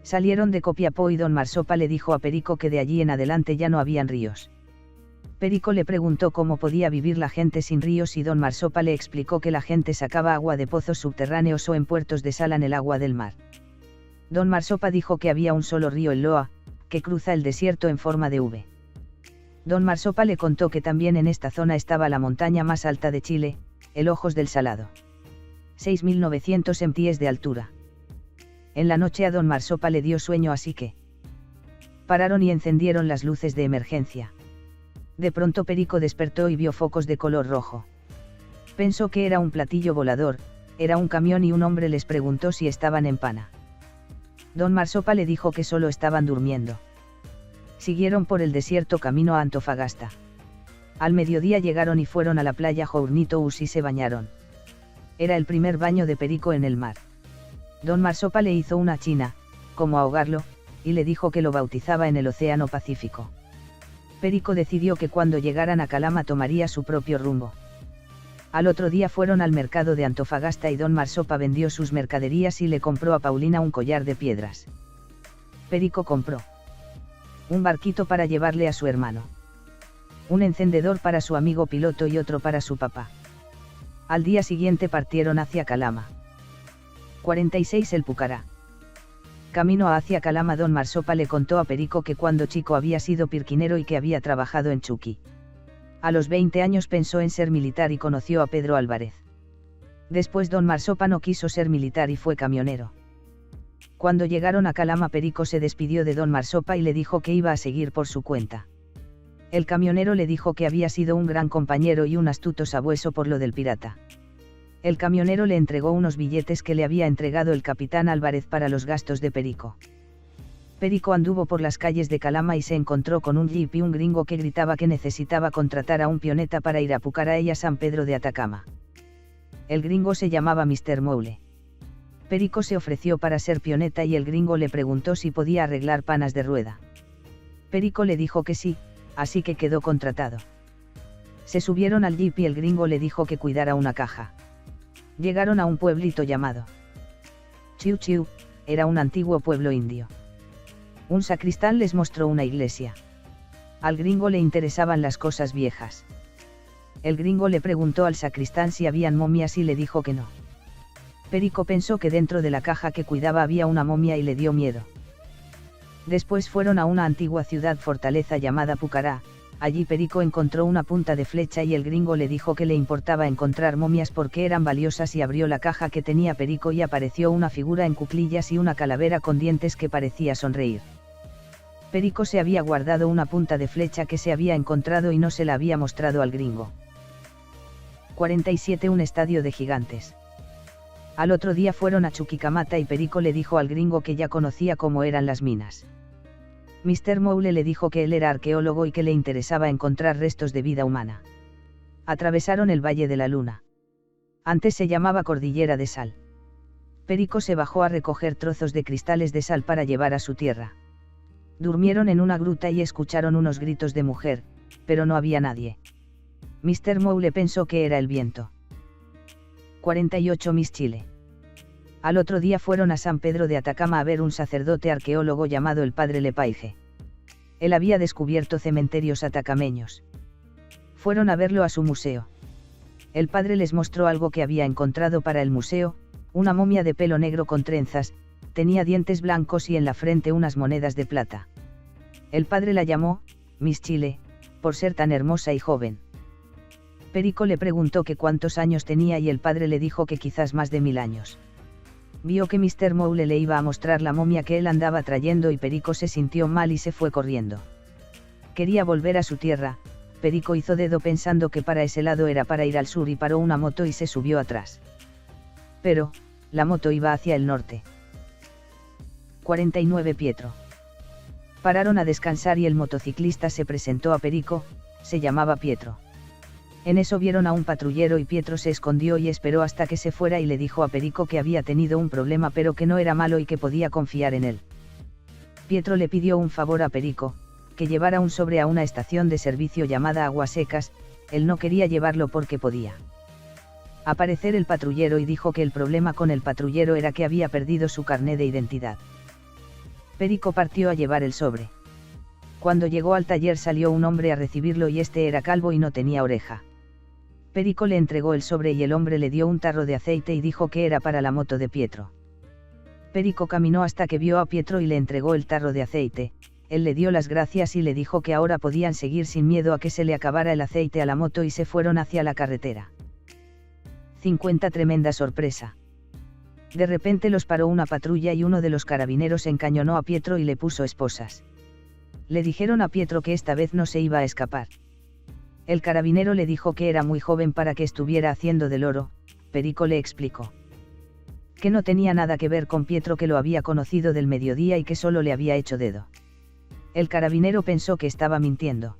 Salieron de Copiapó y don Marsopa le dijo a Perico que de allí en adelante ya no habían ríos. Perico le preguntó cómo podía vivir la gente sin ríos y don Marsopa le explicó que la gente sacaba agua de pozos subterráneos o en puertos desalan el agua del mar. Don Marsopa dijo que había un solo río, el Loa, que cruza el desierto en forma de V. Don Marsopa le contó que también en esta zona estaba la montaña más alta de Chile, el Ojos del Salado. 6.900 pies de altura. En la noche a don Marsopa le dio sueño, así que pararon y encendieron las luces de emergencia. De pronto Perico despertó y vio focos de color rojo. Pensó que era un platillo volador, era un camión y un hombre les preguntó si estaban en Pana. Don Marsopa le dijo que solo estaban durmiendo. Siguieron por el desierto camino a Antofagasta. Al mediodía llegaron y fueron a la playa Journitous y se bañaron. Era el primer baño de Perico en el mar. Don Marsopa le hizo una china, como ahogarlo, y le dijo que lo bautizaba en el Océano Pacífico. Perico decidió que cuando llegaran a Calama tomaría su propio rumbo. Al otro día fueron al mercado de Antofagasta y don Marsopa vendió sus mercaderías y le compró a Paulina un collar de piedras. Perico compró un barquito para llevarle a su hermano, un encendedor para su amigo piloto y otro para su papá. Al día siguiente partieron hacia Calama. 46 El Pucará. Camino hacia Calama don Marsopa le contó a Perico que cuando chico había sido pirquinero y que había trabajado en Chuqui. A los 20 años pensó en ser militar y conoció a Pedro Álvarez. Después don Marsopa no quiso ser militar y fue camionero. Cuando llegaron a Calama Perico se despidió de don Marsopa y le dijo que iba a seguir por su cuenta. El camionero le dijo que había sido un gran compañero y un astuto sabueso por lo del pirata. El camionero le entregó unos billetes que le había entregado el capitán Álvarez para los gastos de Perico. Perico anduvo por las calles de Calama y se encontró con un jeep y un gringo que gritaba que necesitaba contratar a un pioneta para ir a Pucará y a San Pedro de Atacama. El gringo se llamaba Mr. Moule. Perico se ofreció para ser pioneta y el gringo le preguntó si podía arreglar panas de rueda. Perico le dijo que sí, así que quedó contratado. Se subieron al jeep y el gringo le dijo que cuidara una caja. Llegaron a un pueblito llamado Chiu Chiu, era un antiguo pueblo indio. Un sacristán les mostró una iglesia. Al gringo le interesaban las cosas viejas. El gringo le preguntó al sacristán si habían momias y le dijo que no. Perico pensó que dentro de la caja que cuidaba había una momia y le dio miedo. Después fueron a una antigua ciudad fortaleza llamada Pucará. Allí Perico encontró una punta de flecha y el gringo le dijo que le importaba encontrar momias porque eran valiosas y abrió la caja que tenía Perico y apareció una figura en cuclillas y una calavera con dientes que parecía sonreír. Perico se había guardado una punta de flecha que se había encontrado y no se la había mostrado al gringo. 47 Un estadio de gigantes. Al otro día fueron a Chuquicamata y Perico le dijo al gringo que ya conocía cómo eran las minas. Mr. Moule le dijo que él era arqueólogo y que le interesaba encontrar restos de vida humana. Atravesaron el Valle de la Luna. Antes se llamaba Cordillera de Sal. Perico se bajó a recoger trozos de cristales de sal para llevar a su tierra. Durmieron en una gruta y escucharon unos gritos de mujer, pero no había nadie. Mr. Moule pensó que era el viento. 48 Miss Chile. Al otro día fueron a San Pedro de Atacama a ver un sacerdote arqueólogo llamado el padre Lepage. Él había descubierto cementerios atacameños. Fueron a verlo a su museo. El padre les mostró algo que había encontrado para el museo, una momia de pelo negro con trenzas, tenía dientes blancos y en la frente unas monedas de plata. El padre la llamó Miss Chile, por ser tan hermosa y joven. Perico le preguntó que cuántos años tenía y el padre le dijo que quizás más de 1000 años. Vio que Mr. Moule le iba a mostrar la momia que él andaba trayendo y Perico se sintió mal y se fue corriendo. Quería volver a su tierra. Perico hizo dedo pensando que para ese lado era para ir al sur y paró una moto y se subió atrás. Pero, la moto iba hacia el norte. 49 Pietro. Pararon a descansar y el motociclista se presentó a Perico, se llamaba Pietro. En eso vieron a un patrullero y Pietro se escondió y esperó hasta que se fuera y le dijo a Perico que había tenido un problema pero que no era malo y que podía confiar en él. Pietro le pidió un favor a Perico, que llevara un sobre a una estación de servicio llamada Aguas Secas. Él no quería llevarlo porque podía aparecer el patrullero y dijo que el problema con el patrullero era que había perdido su carné de identidad. Perico partió a llevar el sobre. Cuando llegó al taller salió un hombre a recibirlo y este era calvo y no tenía oreja. Perico le entregó el sobre y el hombre le dio un tarro de aceite y dijo que era para la moto de Pietro. Perico caminó hasta que vio a Pietro y le entregó el tarro de aceite. Él le dio las gracias y le dijo que ahora podían seguir sin miedo a que se le acabara el aceite a la moto y se fueron hacia la carretera. 50 Tremenda sorpresa. De repente los paró una patrulla y uno de los carabineros encañonó a Pietro y le puso esposas. Le dijeron a Pietro que esta vez no se iba a escapar. El carabinero le dijo que era muy joven para que estuviera haciendo del oro. Perico le explicó que no tenía nada que ver con Pietro, que lo había conocido del mediodía y que solo le había hecho dedo. El carabinero pensó que estaba mintiendo.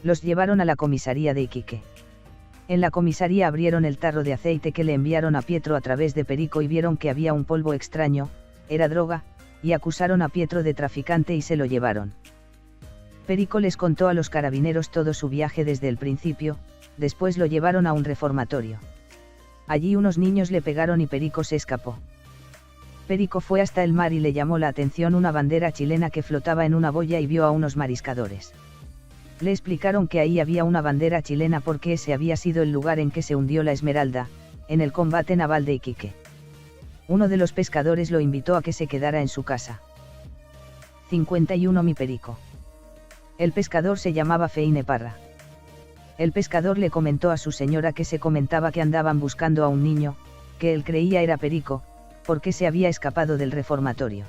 Los llevaron a la comisaría de Iquique. En la comisaría abrieron el tarro de aceite que le enviaron a Pietro a través de Perico y vieron que había un polvo extraño, era droga, y acusaron a Pietro de traficante y se lo llevaron. Perico les contó a los carabineros todo su viaje desde el principio, después lo llevaron a un reformatorio. Allí unos niños le pegaron y Perico se escapó. Perico fue hasta el mar y le llamó la atención una bandera chilena que flotaba en una boya y vio a unos mariscadores. Le explicaron que ahí había una bandera chilena porque ese había sido el lugar en que se hundió la Esmeralda, en el combate naval de Iquique. Uno de los pescadores lo invitó a que se quedara en su casa. 51 Mi Perico. El pescador se llamaba Feine Parra. El pescador le comentó a su señora que se comentaba que andaban buscando a un niño, que él creía era Perico, porque se había escapado del reformatorio.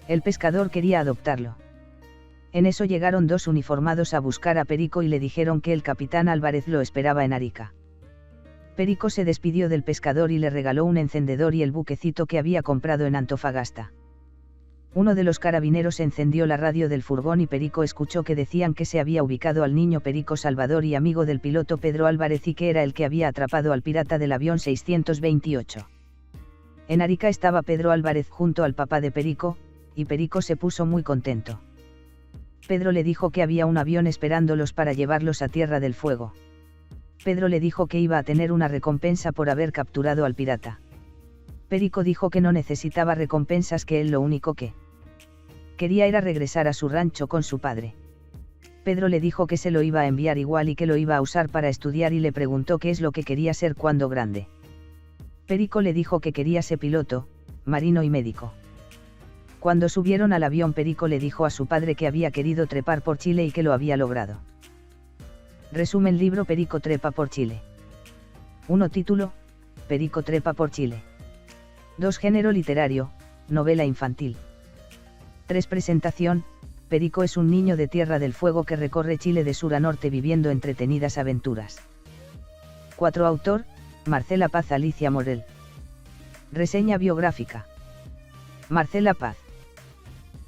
El pescador quería adoptarlo. En eso llegaron dos uniformados a buscar a Perico y le dijeron que el capitán Álvarez lo esperaba en Arica. Perico se despidió del pescador y le regaló un encendedor y el buquecito que había comprado en Antofagasta. Uno de los carabineros encendió la radio del furgón y Perico escuchó que decían que se había ubicado al niño Perico Salvador y amigo del piloto Pedro Álvarez y que era el que había atrapado al pirata del avión 628. En Arica estaba Pedro Álvarez junto al papá de Perico, y Perico se puso muy contento. Pedro le dijo que había un avión esperándolos para llevarlos a Tierra del Fuego. Pedro le dijo que iba a tener una recompensa por haber capturado al pirata. Perico dijo que no necesitaba recompensas, que él lo único que quería era regresar a su rancho con su padre. Pedro le dijo que se lo iba a enviar igual y que lo iba a usar para estudiar y le preguntó qué es lo que quería ser cuando grande. Perico le dijo que quería ser piloto, marino y médico. Cuando subieron al avión Perico le dijo a su padre que había querido trepar por Chile y que lo había logrado. Resumen libro Perico trepa por Chile. 1 Título, Perico trepa por Chile. 2 Género literario, novela infantil. 3 Presentación, Perico es un niño de Tierra del Fuego que recorre Chile de sur a norte viviendo entretenidas aventuras. 4 Autor, Marcela Paz Alicia Morel. Reseña biográfica. Marcela Paz.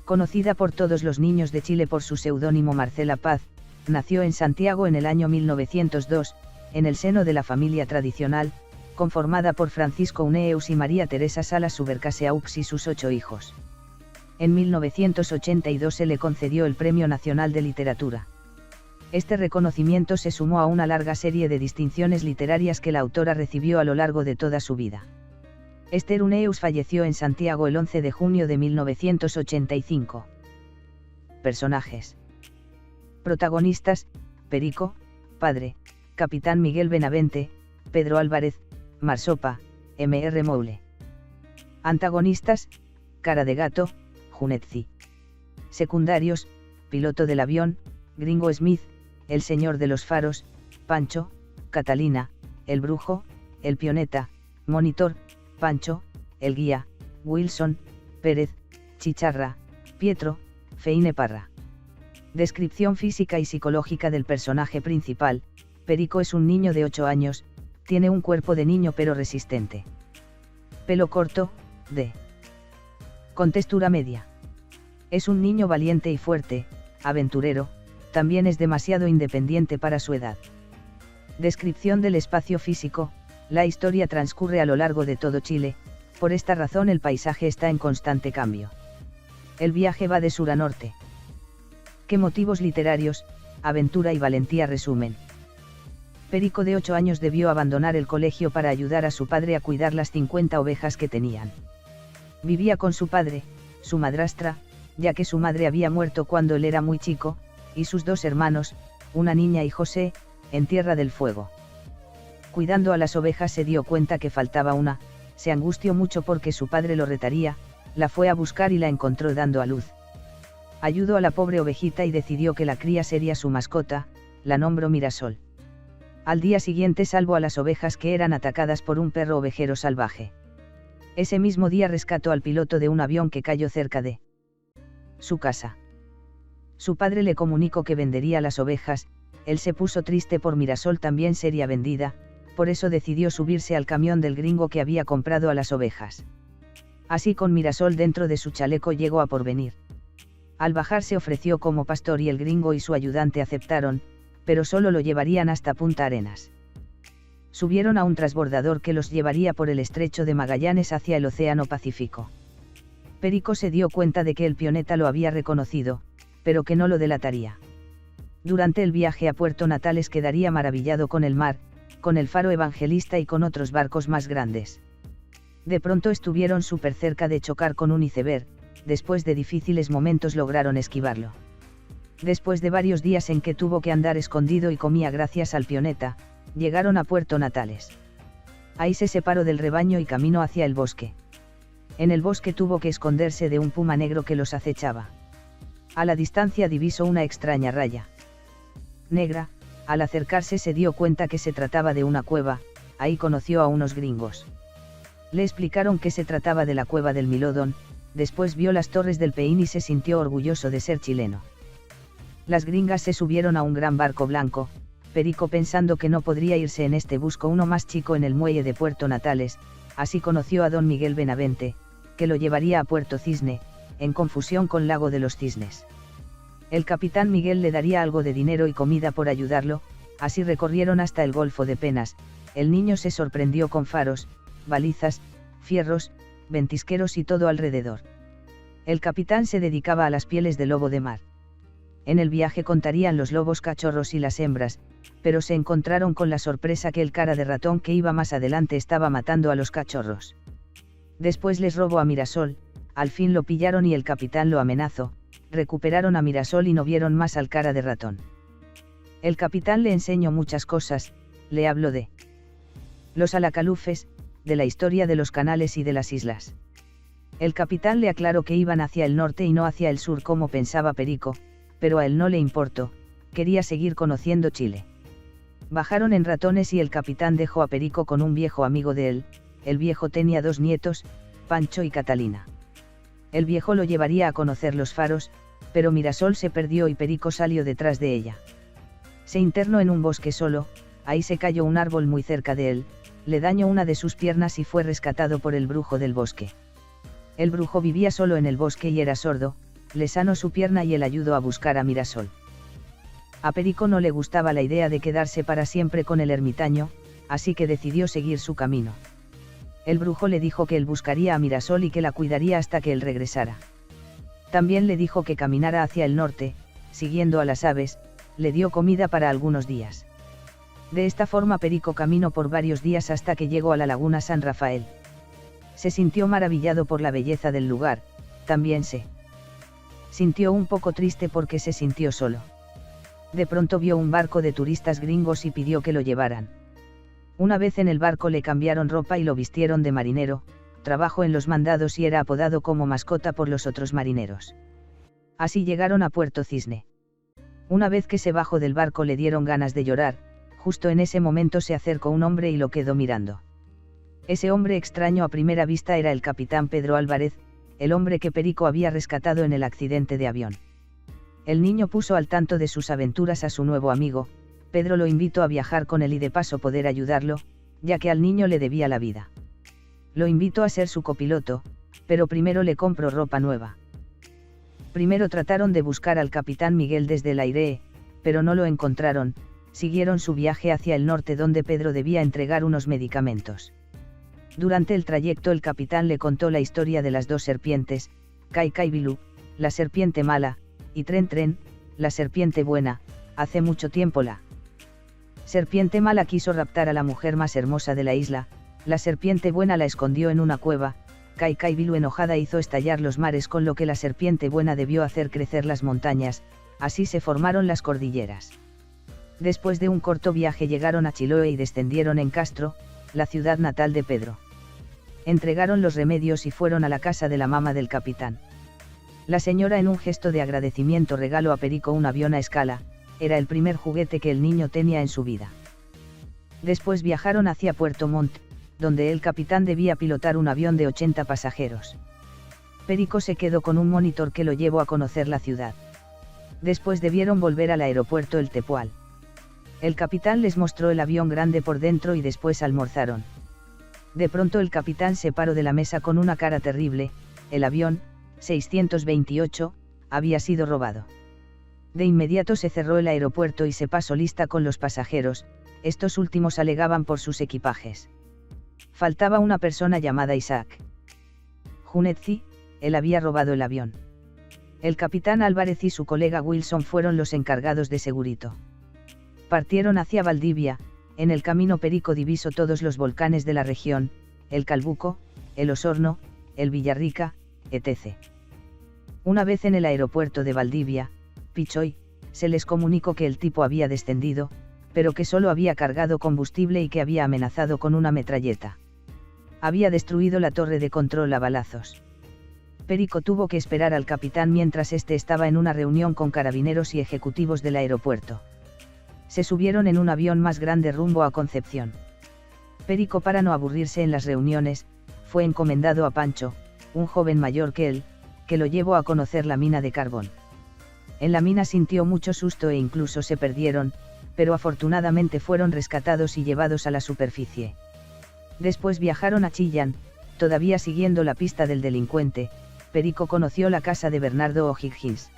Conocida por todos los niños de Chile por su seudónimo Marcela Paz, nació en Santiago en el año 1902, en el seno de la familia tradicional, conformada por Francisco Uneus y María Teresa Salas Subercaseaux y sus 8 hijos. En 1982 se le concedió el Premio Nacional de Literatura. Este reconocimiento se sumó a una larga serie de distinciones literarias que la autora recibió a lo largo de toda su vida. Esther Uneus falleció en Santiago el 11 de junio de 1985. Personajes. Protagonistas: Perico, padre, Capitán Miguel Benavente, Pedro Álvarez, Marsopa, Mr. Moule. Antagonistas: Cara de Gato, Junetzi. Secundarios: piloto del avión, Gringo Smith, el señor de los faros, Pancho, Catalina, el brujo, el pioneta, Monitor, Pancho, el guía, Wilson, Pérez, Chicharra, Pietro, Feine Parra. Descripción física y psicológica del personaje principal: Perico es un niño de 8 años, tiene un cuerpo de niño pero resistente. Pelo corto, con textura media. Es un niño valiente y fuerte, aventurero, también es demasiado independiente para su edad. Descripción del espacio físico: la historia transcurre a lo largo de todo Chile, por esta razón el paisaje está en constante cambio. El viaje va de sur a norte. ¿Qué motivos literarios, aventura y valentía resumen? Perico de 8 años debió abandonar el colegio para ayudar a su padre a cuidar las 50 ovejas que tenían. Vivía con su padre, su madrastra, ya que su madre había muerto cuando él era muy chico, y sus 2 hermanos, una niña y José, en Tierra del Fuego. Cuidando a las ovejas se dio cuenta que faltaba una, se angustió mucho porque su padre lo retaría, la fue a buscar y la encontró dando a luz. Ayudó a la pobre ovejita y decidió que la cría sería su mascota, la nombró Mirasol. Al día siguiente salvó a las ovejas que eran atacadas por un perro ovejero salvaje. Ese mismo día rescató al piloto de un avión que cayó cerca de su casa. Su padre le comunicó que vendería las ovejas, él se puso triste por Mirasol también sería vendida, por eso decidió subirse al camión del gringo que había comprado a las ovejas. Así con Mirasol dentro de su chaleco llegó a Porvenir. Al bajar se ofreció como pastor y el gringo y su ayudante aceptaron, pero solo lo llevarían hasta Punta Arenas. Subieron a un transbordador que los llevaría por el estrecho de Magallanes hacia el Océano Pacífico. Perico se dio cuenta de que el pioneta lo había reconocido, pero que no lo delataría. Durante el viaje a Puerto Natales quedaría maravillado con el mar, con el faro evangelista y con otros barcos más grandes. De pronto estuvieron súper cerca de chocar con un iceberg, después de difíciles momentos lograron esquivarlo. Después de varios días en que tuvo que andar escondido y comía gracias al pioneta, llegaron a Puerto Natales. Ahí se separó del rebaño y caminó hacia el bosque. En el bosque tuvo que esconderse de un puma negro que los acechaba. A la distancia divisó una extraña raya negra. Al acercarse se dio cuenta que se trataba de una cueva, ahí conoció a unos gringos. Le explicaron que se trataba de la cueva del Milodón, después vio las torres del Peín y se sintió orgulloso de ser chileno. Las gringas se subieron a un gran barco blanco, Perico pensando que no podría irse en este buscó uno más chico en el muelle de Puerto Natales, así conoció a don Miguel Benavente, que lo llevaría a Puerto Cisne, en confusión con Lago de los Cisnes. El capitán Miguel le daría algo de dinero y comida por ayudarlo, así recorrieron hasta el Golfo de Penas. El niño se sorprendió con faros, balizas, fierros, ventisqueros y todo alrededor. El capitán se dedicaba a las pieles de lobo de mar. En el viaje contarían los lobos cachorros y las hembras, pero se encontraron con la sorpresa que el cara de ratón que iba más adelante estaba matando a los cachorros. Después les robó a Mirasol, al fin lo pillaron y el capitán lo amenazó, recuperaron a Mirasol y no vieron más al cara de ratón. El capitán le enseñó muchas cosas, le habló de los alacalufes, de la historia de los canales y de las islas. El capitán le aclaró que iban hacia el norte y no hacia el sur como pensaba Perico, pero a él no le importó, quería seguir conociendo Chile. Bajaron en Ratones y el capitán dejó a Perico con un viejo amigo de él. El viejo tenía 2 nietos, Pancho y Catalina. El viejo lo llevaría a conocer los faros, pero Mirasol se perdió y Perico salió detrás de ella. Se internó en un bosque solo, ahí se cayó un árbol muy cerca de él, le dañó una de sus piernas y fue rescatado por el brujo del bosque. El brujo vivía solo en el bosque y era sordo, le sanó su pierna y él ayudó a buscar a Mirasol. A Perico no le gustaba la idea de quedarse para siempre con el ermitaño, así que decidió seguir su camino. El brujo le dijo que él buscaría a Mirasol y que la cuidaría hasta que él regresara. También le dijo que caminara hacia el norte, siguiendo a las aves, le dio comida para algunos días. De esta forma Perico caminó por varios días hasta que llegó a la laguna San Rafael. Se sintió maravillado por la belleza del lugar, también se sintió un poco triste porque se sintió solo. De pronto vio un barco de turistas gringos y pidió que lo llevaran. Una vez en el barco le cambiaron ropa y lo vistieron de marinero, trabajó en los mandados y era apodado como mascota por los otros marineros. Así llegaron a Puerto Cisne. Una vez que se bajó del barco le dieron ganas de llorar, justo en ese momento se acercó un hombre y lo quedó mirando. Ese hombre extraño a primera vista era el capitán Pedro Álvarez, el hombre que Perico había rescatado en el accidente de avión. El niño puso al tanto de sus aventuras a su nuevo amigo. Pedro lo invitó a viajar con él y de paso poder ayudarlo, ya que al niño le debía la vida. Lo invitó a ser su copiloto, pero primero le compró ropa nueva. Primero trataron de buscar al capitán Miguel desde el aire, pero no lo encontraron, siguieron su viaje hacia el norte donde Pedro debía entregar unos medicamentos. Durante el trayecto el capitán le contó la historia de las 2 serpientes, Kai Kai Bilú, la serpiente mala, y Tren Tren, la serpiente buena. Hace mucho tiempo la serpiente mala quiso raptar a la mujer más hermosa de la isla, la serpiente buena la escondió en una cueva. Kai Kai Bilú enojada hizo estallar los mares con lo que la serpiente buena debió hacer crecer las montañas, así se formaron las cordilleras. Después de un corto viaje llegaron a Chiloé y descendieron en Castro, la ciudad natal de Pedro. Entregaron los remedios y fueron a la casa de la mamá del capitán. La señora en un gesto de agradecimiento regaló a Perico un avión a escala, era el primer juguete que el niño tenía en su vida. Después viajaron hacia Puerto Montt, donde el capitán debía pilotar un avión de 80 pasajeros. Perico se quedó con un monitor que lo llevó a conocer la ciudad. Después debieron volver al aeropuerto El Tepual. El capitán les mostró el avión grande por dentro y después almorzaron. De pronto el capitán se paró de la mesa con una cara terrible. El avión, 628, había sido robado. De inmediato se cerró el aeropuerto y se pasó lista con los pasajeros, estos últimos alegaban por sus equipajes. Faltaba una persona llamada Isaac Hunetzi, él había robado el avión. El capitán Álvarez y su colega Wilson fueron los encargados de segurito. Partieron hacia Valdivia, en el camino Perico divisó todos los volcanes de la región, el Calbuco, el Osorno, el Villarrica, etc. Una vez en el aeropuerto de Valdivia, Pichoy, se les comunicó que el tipo había descendido, pero que solo había cargado combustible y que había amenazado con una metralleta. Había destruido la torre de control a balazos. Perico tuvo que esperar al capitán mientras éste estaba en una reunión con carabineros y ejecutivos del aeropuerto. Se subieron en un avión más grande rumbo a Concepción. Perico, para no aburrirse en las reuniones, fue encomendado a Pancho, un joven mayor que él, que lo llevó a conocer la mina de carbón. En la mina sintió mucho susto e incluso se perdieron, pero afortunadamente fueron rescatados y llevados a la superficie. Después viajaron a Chillán, todavía siguiendo la pista del delincuente. Perico conoció la casa de Bernardo O'Higgins.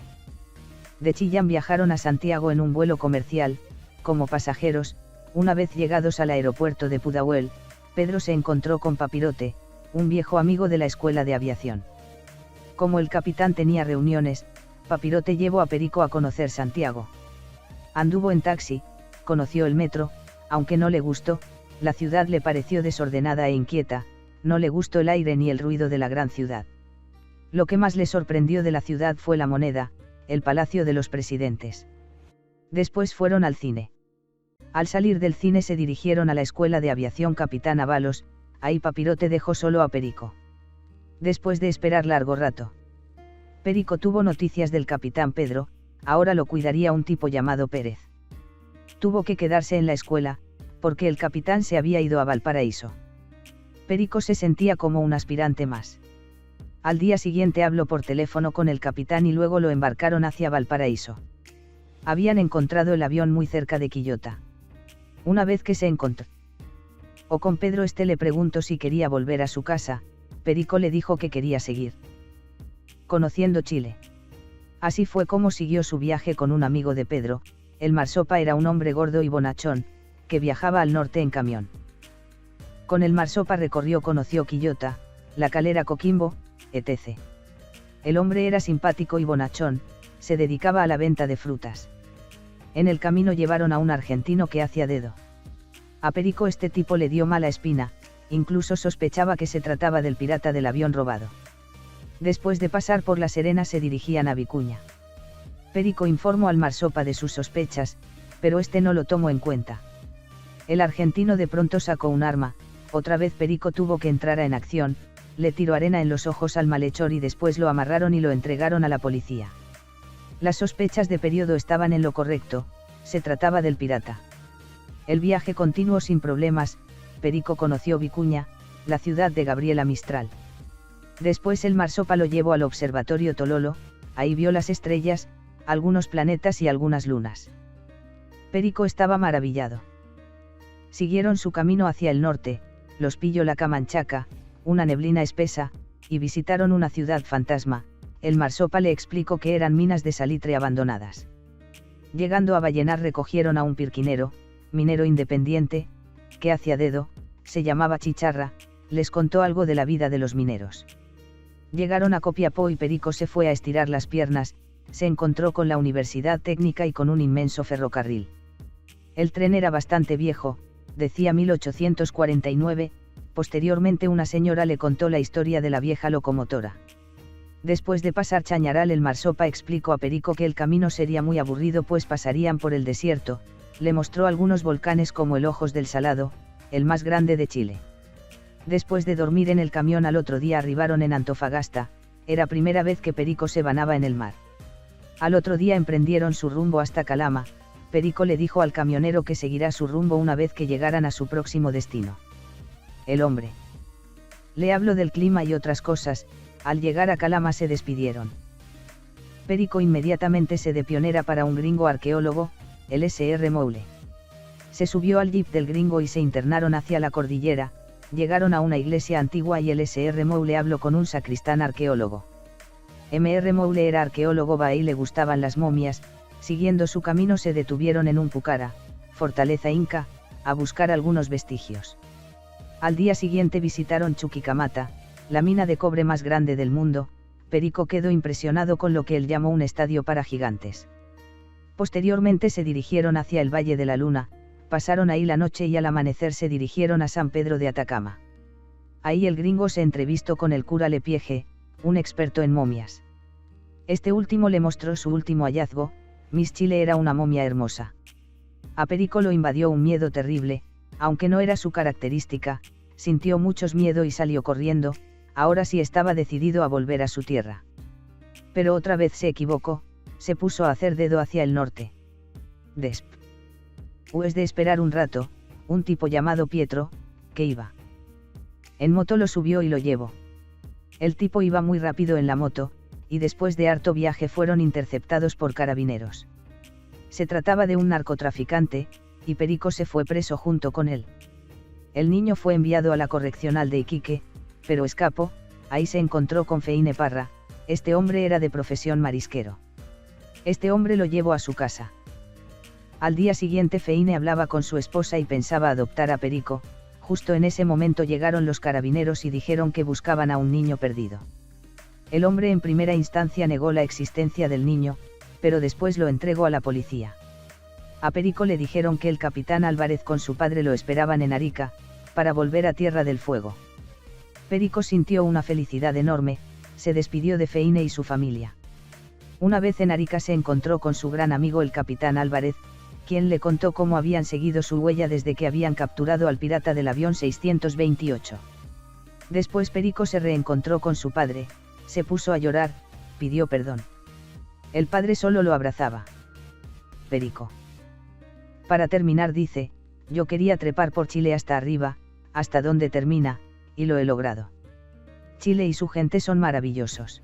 De Chillán viajaron a Santiago en un vuelo comercial, como pasajeros. Una vez llegados al aeropuerto de Pudahuel, Pedro se encontró con Papirote, un viejo amigo de la escuela de aviación. Como el capitán tenía reuniones, Papirote llevó a Perico a conocer Santiago. Anduvo en taxi, conoció el metro, aunque no le gustó, la ciudad le pareció desordenada e inquieta, no le gustó el aire ni el ruido de la gran ciudad. Lo que más le sorprendió de la ciudad fue la moneda, el palacio de los presidentes. Después fueron al cine. Al salir del cine se dirigieron a la escuela de aviación Capitán Avalos, ahí Papirote dejó solo a Perico. Después de esperar largo rato, Perico tuvo noticias del capitán Pedro, ahora lo cuidaría un tipo llamado Pérez. Tuvo que quedarse en la escuela, porque el capitán se había ido a Valparaíso. Perico se sentía como un aspirante más. Al día siguiente habló por teléfono con el capitán y luego lo embarcaron hacia Valparaíso. Habían encontrado el avión muy cerca de Quillota. Una vez que se encontró con Pedro, le preguntó si quería volver a su casa. Perico le dijo que quería seguir conociendo Chile. Así fue como siguió su viaje con un amigo de Pedro. El marsopa era un hombre gordo y bonachón, que viajaba al norte en camión. Con el marsopa conoció Quillota, la Calera Coquimbo, etc. El hombre era simpático y bonachón, se dedicaba a la venta de frutas. En el camino llevaron a un argentino que hacía dedo. A Perico tipo le dio mala espina, incluso sospechaba que se trataba del pirata del avión robado. Después de pasar por La Serena se dirigían a Vicuña. Perico informó al marsopa de sus sospechas, pero no lo tomó en cuenta. El argentino de pronto sacó un arma, otra vez Perico tuvo que entrar en acción, le tiró arena en los ojos al malhechor y después lo amarraron y lo entregaron a la policía. Las sospechas de Periodo estaban en lo correcto, se trataba del pirata. El viaje continuó sin problemas. Perico conoció Vicuña, la ciudad de Gabriela Mistral. Después el marsopa lo llevó al observatorio Tololo, ahí vio las estrellas, algunos planetas y algunas lunas. Perico estaba maravillado. Siguieron su camino hacia el norte, los pilló la Camanchaca, una neblina espesa, y visitaron una ciudad fantasma. El marsopa le explicó que eran minas de salitre abandonadas. Llegando a Vallenar recogieron a un pirquinero, minero independiente, que hacía dedo, se llamaba Chicharra, les contó algo de la vida de los mineros. Llegaron a Copiapó y Perico se fue a estirar las piernas, se encontró con la Universidad Técnica y con un inmenso ferrocarril. El tren era bastante viejo, decía 1849, posteriormente una señora le contó la historia de la vieja locomotora. Después de pasar Chañaral el marsopa explicó a Perico que el camino sería muy aburrido pues pasarían por el desierto, le mostró algunos volcanes como el Ojos del Salado, el más grande de Chile. Después de dormir en el camión al otro día arribaron en Antofagasta, era primera vez que Perico se banaba en el mar. Al otro día emprendieron su rumbo hasta Calama. Perico le dijo al camionero que seguirá su rumbo una vez que llegaran a su próximo destino. El hombre le habló del clima y otras cosas. Al llegar a Calama se despidieron. Perico inmediatamente se de pionera para un gringo arqueólogo, el S.R. Moule. Se subió al jeep del gringo y se internaron hacia la cordillera. Llegaron a una iglesia antigua y el S.R. Moule habló con un sacristán arqueólogo. Mr. Moule era arqueólogo y le gustaban las momias. Siguiendo su camino se detuvieron en Umpucara, fortaleza inca, a buscar algunos vestigios. Al día siguiente visitaron Chuquicamata, la mina de cobre más grande del mundo. Perico quedó impresionado con lo que él llamó un estadio para gigantes. Posteriormente se dirigieron hacia el Valle de la Luna, pasaron ahí la noche y al amanecer se dirigieron a San Pedro de Atacama. Ahí el gringo se entrevistó con el cura Lepieje, un experto en momias. Este último le mostró su último hallazgo. Miss Chile era una momia hermosa. A Perico lo invadió un miedo terrible, aunque no era su característica, sintió mucho miedo y salió corriendo. Ahora sí estaba decidido a volver a su tierra. Pero otra vez se equivocó, se puso a hacer dedo hacia el norte. Después de esperar un rato, un tipo llamado Pietro, que iba en moto lo subió y lo llevó. El tipo iba muy rápido en la moto, y después de harto viaje fueron interceptados por carabineros. Se trataba de un narcotraficante, y Perico se fue preso junto con él. El niño fue enviado a la correccional de Iquique, pero escapó. Ahí se encontró con Feine Parra. Este hombre era de profesión marisquero. Este hombre lo llevó a su casa. Al día siguiente Feine hablaba con su esposa y pensaba adoptar a Perico. Justo en ese momento llegaron los carabineros y dijeron que buscaban a un niño perdido. El hombre en primera instancia negó la existencia del niño, pero después lo entregó a la policía. A Perico le dijeron que el capitán Álvarez con su padre lo esperaban en Arica, para volver a Tierra del Fuego. Perico sintió una felicidad enorme, se despidió de Feine y su familia. Una vez en Arica se encontró con su gran amigo el capitán Álvarez, quien le contó cómo habían seguido su huella desde que habían capturado al pirata del avión 628. Después Perico se reencontró con su padre, se puso a llorar, pidió perdón. El padre solo lo abrazaba. Perico. Para terminar dice, yo quería trepar por Chile hasta arriba, hasta donde termina, y lo he logrado. Chile y su gente son maravillosos.